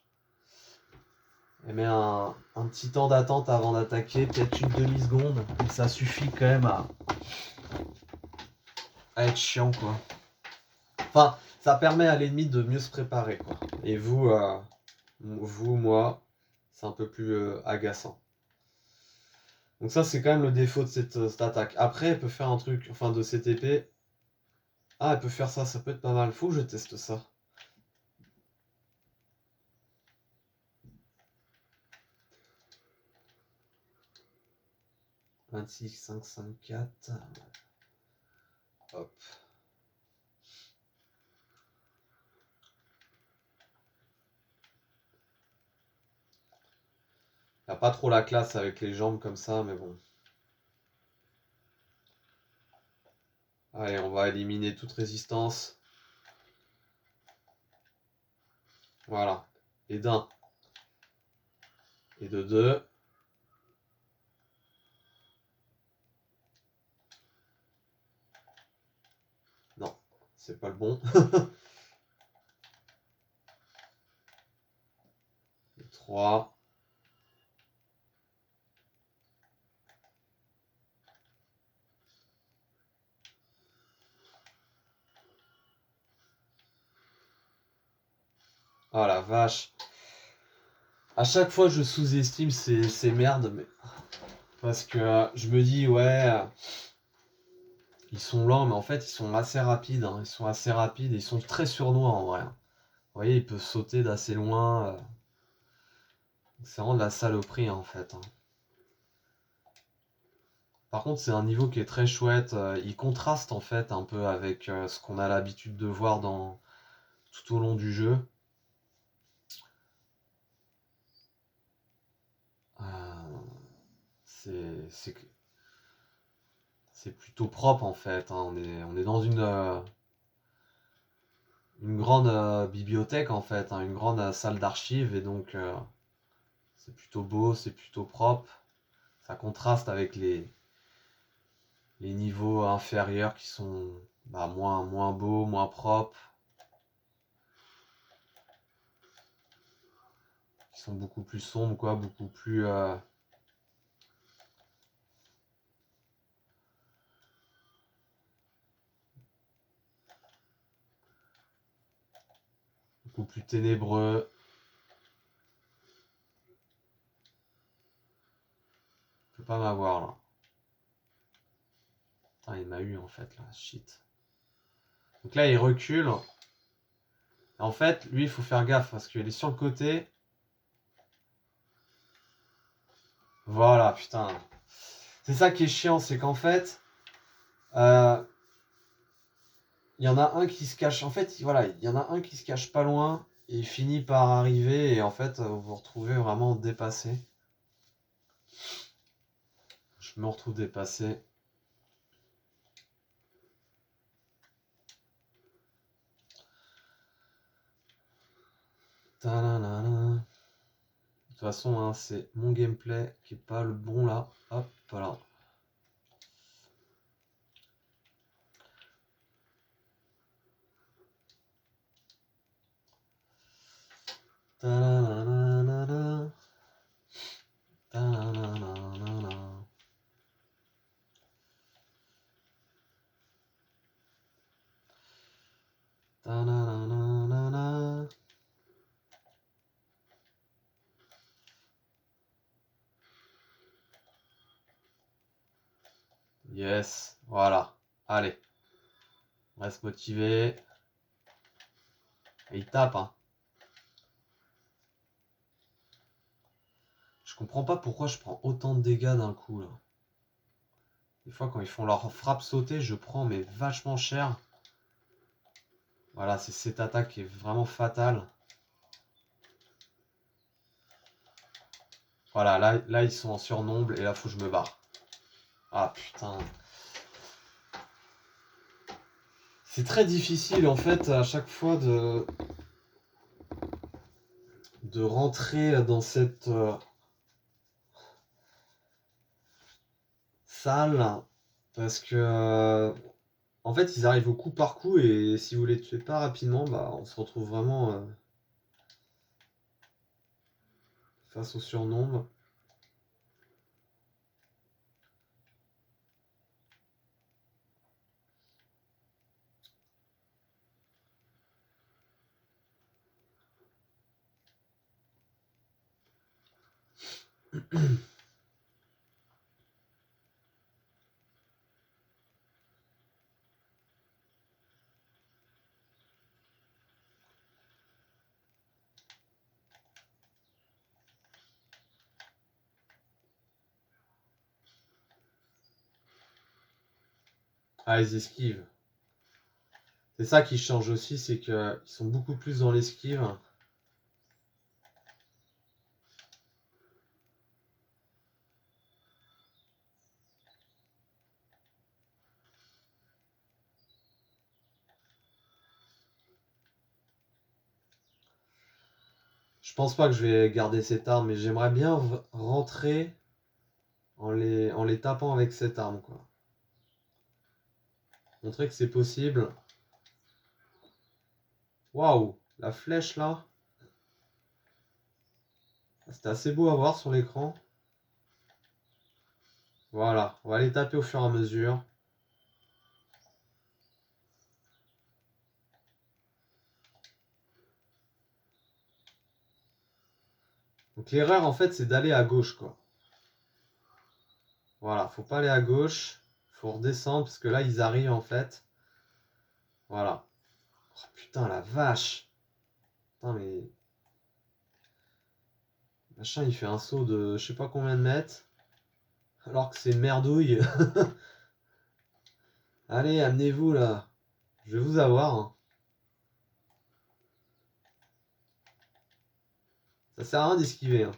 Elle met un petit temps d'attente avant d'attaquer, peut-être une demi-seconde. Et ça suffit quand même à être chiant, quoi. Enfin, ça permet à l'ennemi de mieux se préparer, quoi. Et vous, moi, c'est un peu plus agaçant. Donc ça, c'est quand même le défaut de cette attaque. Après, elle peut faire un truc, enfin de cette épée. Ah, elle peut faire ça, ça peut être pas mal. Faut que je teste ça. 26, 5, 5, 4. Hop. Il n'y a pas trop la classe avec les jambes comme ça, mais bon. Allez, on va éliminer toute résistance. Voilà. Et d'un. Et de deux. Non, c'est pas le bon. Et 3. Oh la vache. À chaque fois, je sous-estime ces merdes, mais... Parce que je me dis, ouais, ils sont lents, mais en fait, ils sont assez rapides. Hein. Ils sont assez rapides et ils sont très sournois en vrai. Vous voyez, ils peuvent sauter d'assez loin. C'est vraiment de la saloperie en fait. Hein. Par contre, c'est un niveau qui est très chouette. Il contraste en fait un peu avec ce qu'on a l'habitude de voir tout au long du jeu. C'est plutôt propre en fait. Hein. On est dans une grande bibliothèque en fait, hein, une grande salle d'archives et donc c'est plutôt beau, c'est plutôt propre. Ça contraste avec les niveaux inférieurs qui sont moins beaux, moins propres, qui sont beaucoup plus sombres, quoi, beaucoup plus ténébreux. Il peut pas m'avoir là. Putain, il m'a eu en fait là, shit. Donc là il recule. En fait, lui il faut faire gaffe parce qu'il est sur le côté. Voilà, putain. C'est ça qui est chiant, c'est qu'en fait, il y en a un qui se cache. En fait, voilà, il y en a un qui se cache pas loin et il finit par arriver et en fait, vous vous retrouvez vraiment dépassé. Je me retrouve dépassé. De toute façon, hein, c'est mon gameplay qui est pas le bon là. Hop, voilà. Yes, voilà. Allez, reste motivé. Et il tape, hein. Je comprends pas pourquoi je prends autant de dégâts d'un coup là. Des fois quand ils font leur frappe sauter, je prends mais vachement cher. Voilà, c'est cette attaque qui est vraiment fatale. Voilà, là ils sont en surnombre et là faut que je me barre. Ah putain. C'est très difficile en fait à chaque fois de rentrer dans cette sale parce que en fait ils arrivent au coup par coup et si vous les tuez pas rapidement, bah on se retrouve vraiment face au surnombre. Ah, ils esquivent. C'est ça qui change aussi, c'est qu'ils sont beaucoup plus dans l'esquive. Je pense pas que je vais garder cette arme, mais j'aimerais bien rentrer en les tapant avec cette arme, quoi. Montrer que c'est possible. Waouh, la flèche là, c'était assez beau à voir sur l'écran. Voilà, on va les taper au fur et à mesure. Donc l'erreur en fait c'est d'aller à gauche, quoi. Voilà, faut pas aller à gauche, faut redescendre parce que là ils arrivent en fait. Voilà. Oh putain la vache. Putain mais... Machin il fait un saut de je sais pas combien de mètres. Alors que c'est une merdouille. Allez, amenez-vous là. Je vais vous avoir, hein. Ça sert à rien d'esquiver, hein.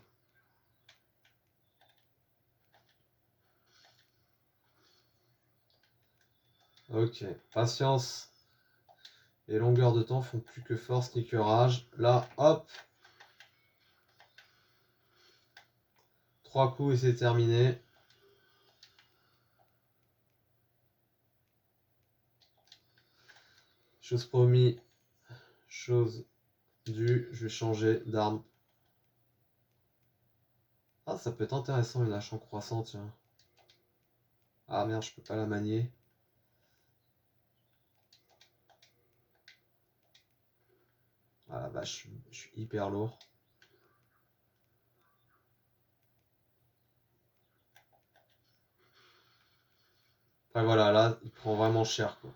Ok, patience et longueur de temps font plus que force ni que rage. Là, hop. 3 coups et c'est terminé. Chose promis, chose due. Je vais changer d'arme. Ah, ça peut être intéressant une hache en croissant, tiens. Ah merde, je peux pas la manier. Ah la vache, je suis hyper lourd. Enfin voilà, là, il prend vraiment cher, quoi.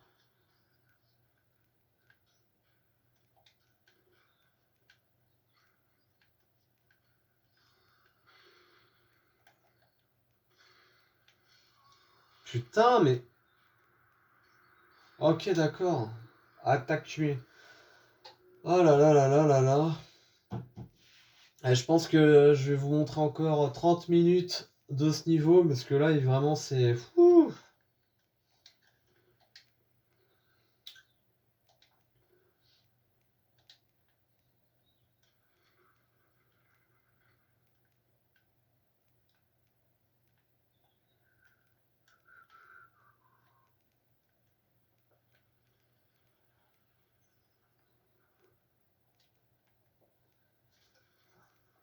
Putain, mais... Ok, d'accord. Attaque tuée. Oh là là là là là là. Et je pense que je vais vous montrer encore 30 minutes de ce niveau, parce que là, vraiment, c'est... Fou.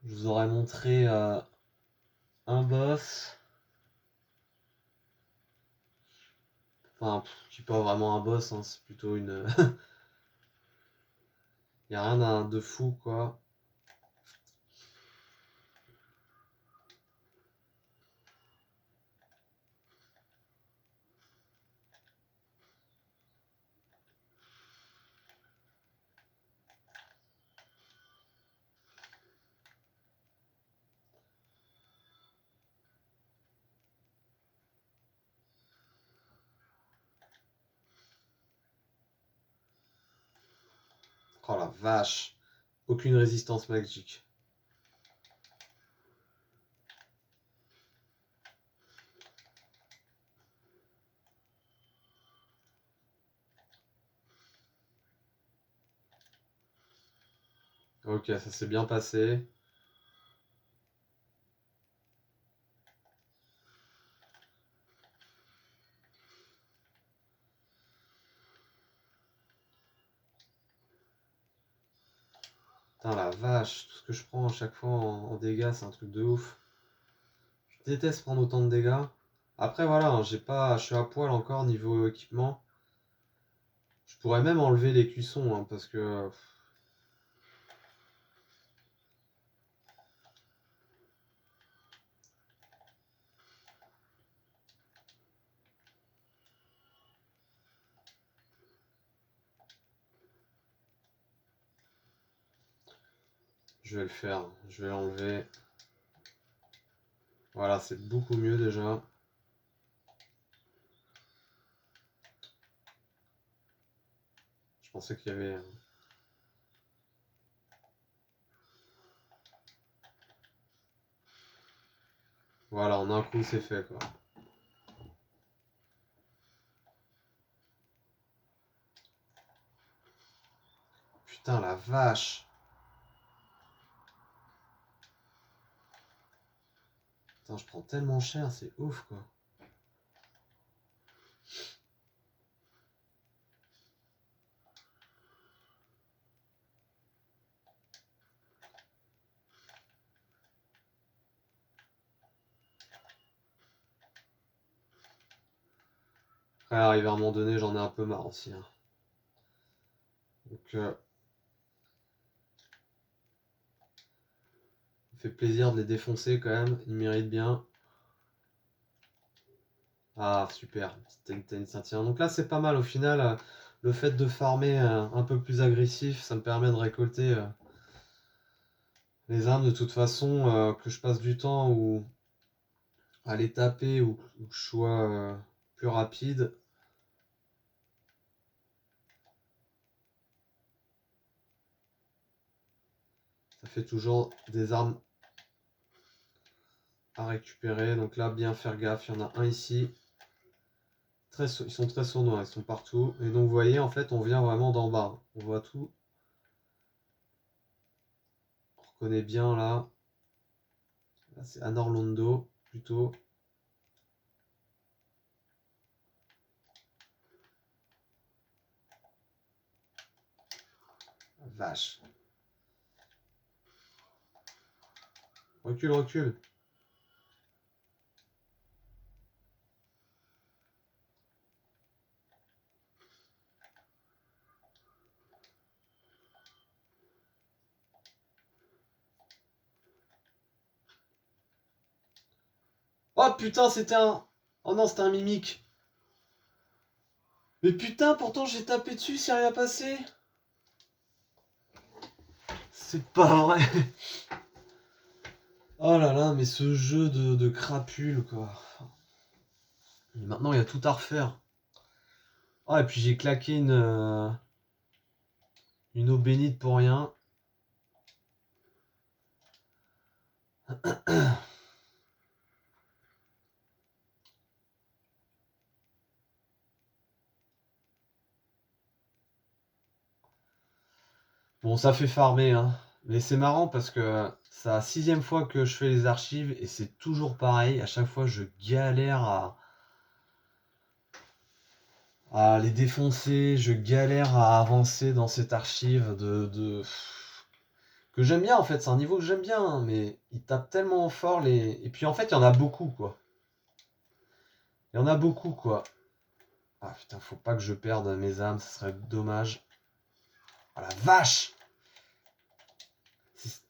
Je vous aurais montré un boss. Enfin, qui pas vraiment un boss, hein, c'est plutôt une... Il a rien de fou, quoi. Oh la vache. Aucune résistance magique. Ok, ça s'est bien passé. Putain, la vache, tout ce que je prends à chaque fois en dégâts, c'est un truc de ouf. Je déteste prendre autant de dégâts. Après, voilà, hein, je suis à poil encore niveau équipement. Je pourrais même enlever les cuissons, hein, parce que... Je vais le faire, je vais l'enlever. Voilà, c'est beaucoup mieux déjà. Je pensais qu'il y avait... Voilà, en un coup, c'est fait, quoi. Putain, la vache. Putain, je prends tellement cher, c'est ouf, quoi. Après, arrivé à un moment donné, j'en ai un peu marre aussi, hein. Donc, ça fait plaisir de les défoncer quand même, ils méritent bien. Ah, super, petite Saint-Tien. Donc là, c'est pas mal au final. Le fait de farmer un peu plus agressif, ça me permet de récolter les armes de toute façon, que je passe du temps ou à les taper ou que je sois plus rapide. Ça fait toujours des armes à récupérer. Donc là, bien faire gaffe. Il y en a un ici. Ils sont très sournois, ils sont partout. Et donc, vous voyez, en fait, on vient vraiment d'en bas. On voit tout. On reconnaît bien là. Là, c'est Anorlondo, plutôt. Vache. Recule, recule. Oh putain, c'était un... Oh non, c'était un mimique. Mais putain, pourtant j'ai tapé dessus, c'est rien passé. C'est pas vrai. Oh là là, mais ce jeu de crapule, quoi. Et maintenant, il y a tout à refaire. Oh, et puis j'ai claqué une eau bénite pour rien. Bon, ça fait farmer, hein. Mais c'est marrant parce que c'est la 6e fois que je fais les archives et c'est toujours pareil. À chaque fois, je galère à les défoncer, je galère à avancer dans cette archive que j'aime bien en fait. C'est un niveau que j'aime bien, hein, mais il tape tellement fort les. Et puis en fait, il y en a beaucoup, quoi. Il y en a beaucoup, quoi. Ah putain, faut pas que je perde mes âmes, ce serait dommage. Oh la vache! C'est-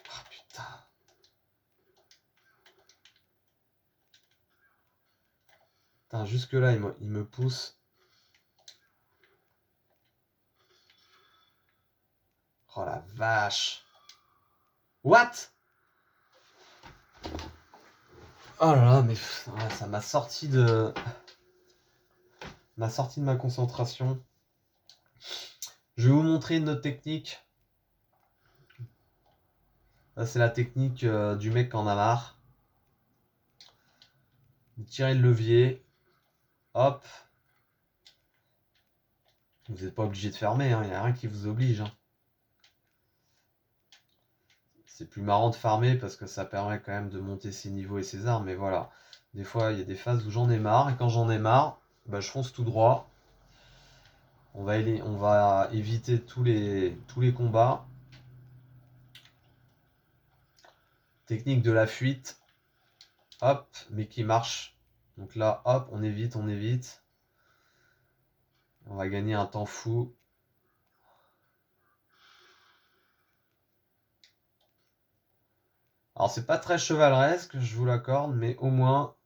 Ah putain. Putain, jusque là, il me pousse. Oh la vache! What? Oh là là, mais ça m'a sorti de ma concentration. Je vais vous montrer une autre technique. Là, c'est la technique du mec qui en a marre. Vous tirez le levier. Hop. Vous n'êtes pas obligé de fermer, hein, il n'y a rien qui vous oblige, hein. C'est plus marrant de farmer parce que ça permet quand même de monter ses niveaux et ses armes, mais voilà. Des fois, il y a des phases où j'en ai marre, et quand j'en ai marre, Bah, je fonce tout droit. On va éviter tous les combats. Technique de la fuite. Hop, mais qui marche. Donc là, hop, on évite, on évite. On va gagner un temps fou. Alors c'est pas très chevaleresque, je vous l'accorde, mais au moins,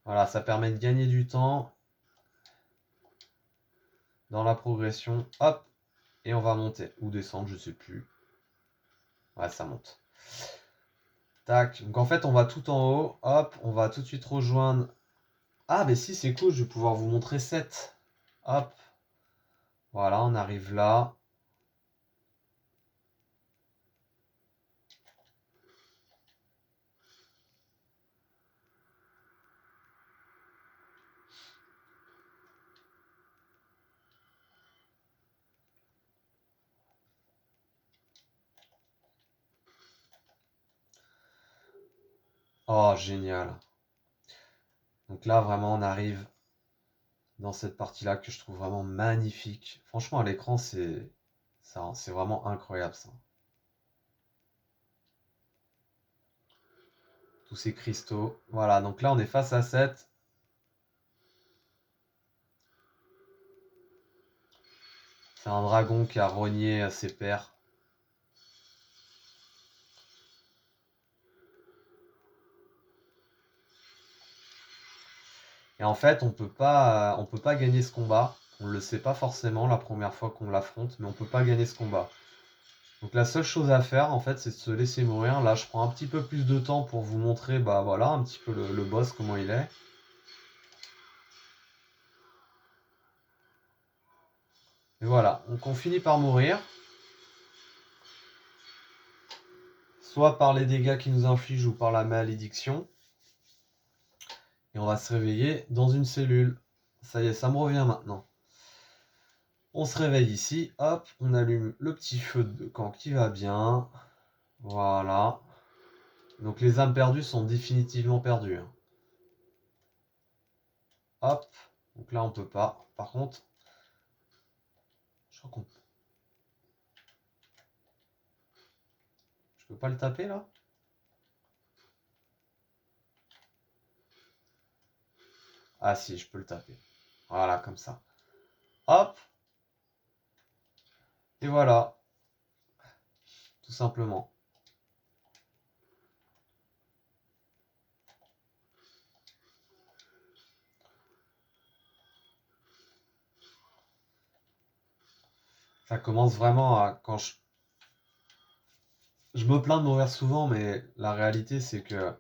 voilà, ça permet de gagner du temps dans la progression. Hop, et on va monter ou descendre, je sais plus. Ouais, ça monte. Tac. Donc en fait, on va tout en haut. Hop, on va tout de suite rejoindre. Ah, mais si, c'est cool, je vais pouvoir vous montrer 7. Hop. Voilà, on arrive là. Oh, génial. Donc là, vraiment, on arrive dans cette partie-là que je trouve vraiment magnifique. Franchement, à l'écran, c'est vraiment incroyable, ça. Tous ces cristaux. Voilà, donc là, on est face à 7. C'est un dragon qui a rogné ses pères. Et en fait, on peut pas gagner ce combat. On ne le sait pas forcément la première fois qu'on l'affronte, mais on peut pas gagner ce combat. Donc la seule chose à faire, en fait, c'est de se laisser mourir. Là, je prends un petit peu plus de temps pour vous montrer, bah voilà, un petit peu le boss, comment il est. Et voilà, donc on finit par mourir. Soit par les dégâts qu'il nous inflige ou par la malédiction. Et on va se réveiller dans une cellule. Ça y est, ça me revient maintenant. On se réveille ici, hop, on allume le petit feu de camp qui va bien. Voilà. Donc les âmes perdues sont définitivement perdues, hein. Hop. Donc là on peut pas. Par contre, je crois qu'on je peux pas le taper là. Ah si, je peux le taper. Voilà, comme ça. Hop. Et voilà. Tout simplement. Ça commence vraiment à... Je me plains de mourir souvent, mais la réalité c'est que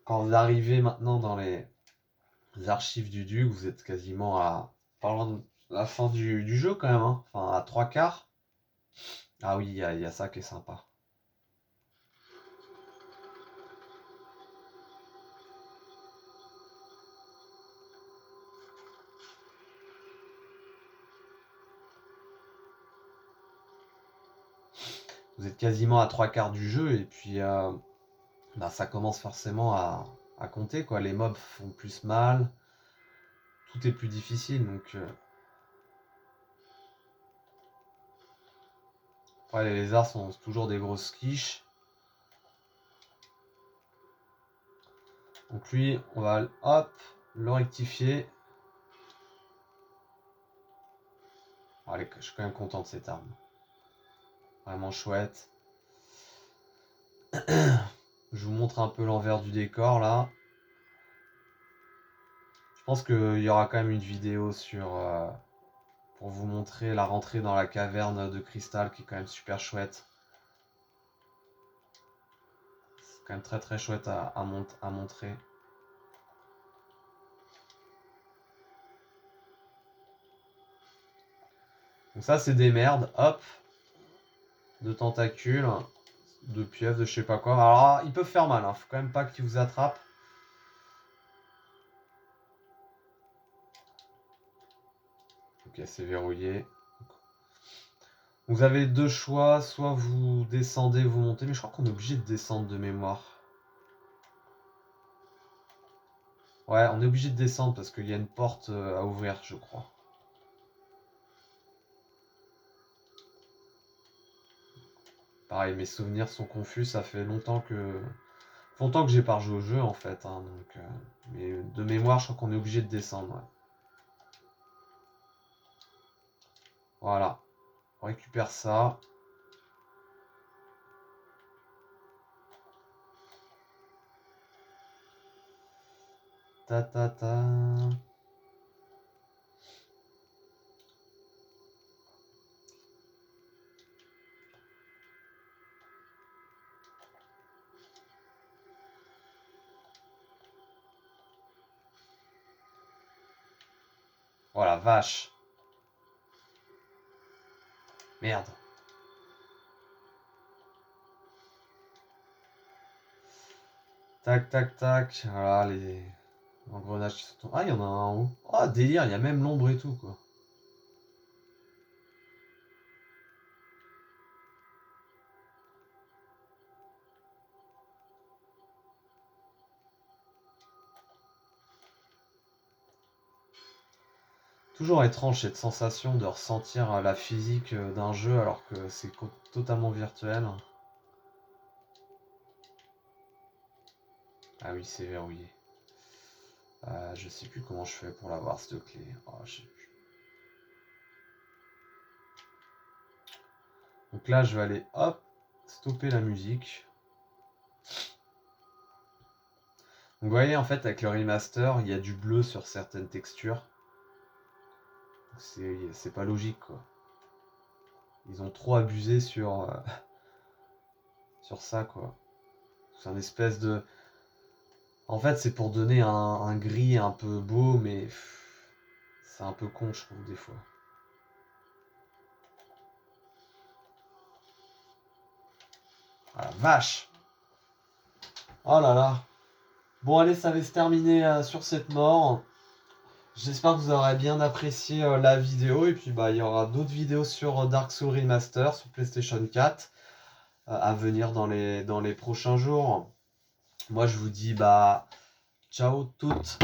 quand vous arrivez maintenant dans les archives du Duc, vous êtes quasiment à... Parlant de la fin du jeu quand même, hein. Enfin à 3/4. Ah oui, il y a ça qui est sympa. Vous êtes quasiment à 3/4 du jeu et puis bah, ça commence forcément à compter, quoi. Les mobs font plus mal, tout est plus difficile, donc ouais, les lézards sont toujours des grosses quiches. Donc lui, on va hop, le rectifier. Allez, je suis quand même content de cette arme. Vraiment chouette. Je vous montre un peu l'envers du décor là. Je pense qu'il y aura quand même une vidéo pour vous montrer la rentrée dans la caverne de cristal qui est quand même super chouette. C'est quand même très très chouette à montrer. Donc ça c'est des merdes, hop, de tentacules, de pieuvres, de je sais pas quoi. Alors ils peuvent faire mal, hein. Faut quand même pas qu'ils vous attrapent. Ok, c'est verrouillé. Vous avez deux choix, soit vous descendez, vous montez, mais je crois qu'on est obligé de descendre de mémoire. Ouais, on est obligé de descendre parce qu'il y a une porte à ouvrir, je crois. Pareil, mes souvenirs sont confus, ça fait longtemps que j'ai pas rejoué au jeu en fait, hein, donc, mais de mémoire, je crois qu'on est obligé de descendre. Ouais. Voilà, on récupère ça. Ta ta ta. Voilà, vache. Merde. Tac, tac, tac. Voilà, les engrenages qui sont... Ah, il y en a un en haut. Ah, délire, il y a même l'ombre et tout, quoi. Toujours étrange cette sensation de ressentir la physique d'un jeu alors que c'est totalement virtuel. Ah oui, c'est verrouillé. Je sais plus comment je fais pour l'avoir cette clé. Oh, je sais plus. Donc là, je vais aller, hop, stopper la musique. Donc vous voyez, en fait, avec le remaster, il y a du bleu sur certaines textures. C'est pas logique, quoi. Ils ont trop abusé sur ça, quoi. C'est un espèce de... En fait, c'est pour donner un gris un peu beau, mais c'est un peu con, je trouve, des fois. Ah la vache! Oh là là! Bon, allez, ça va se terminer sur cette mort. J'espère que vous aurez bien apprécié la vidéo. Et puis, bah, il y aura d'autres vidéos sur Dark Souls Remaster sur PlayStation 4 à venir dans les prochains jours. Moi, je vous dis, bah, ciao toutes!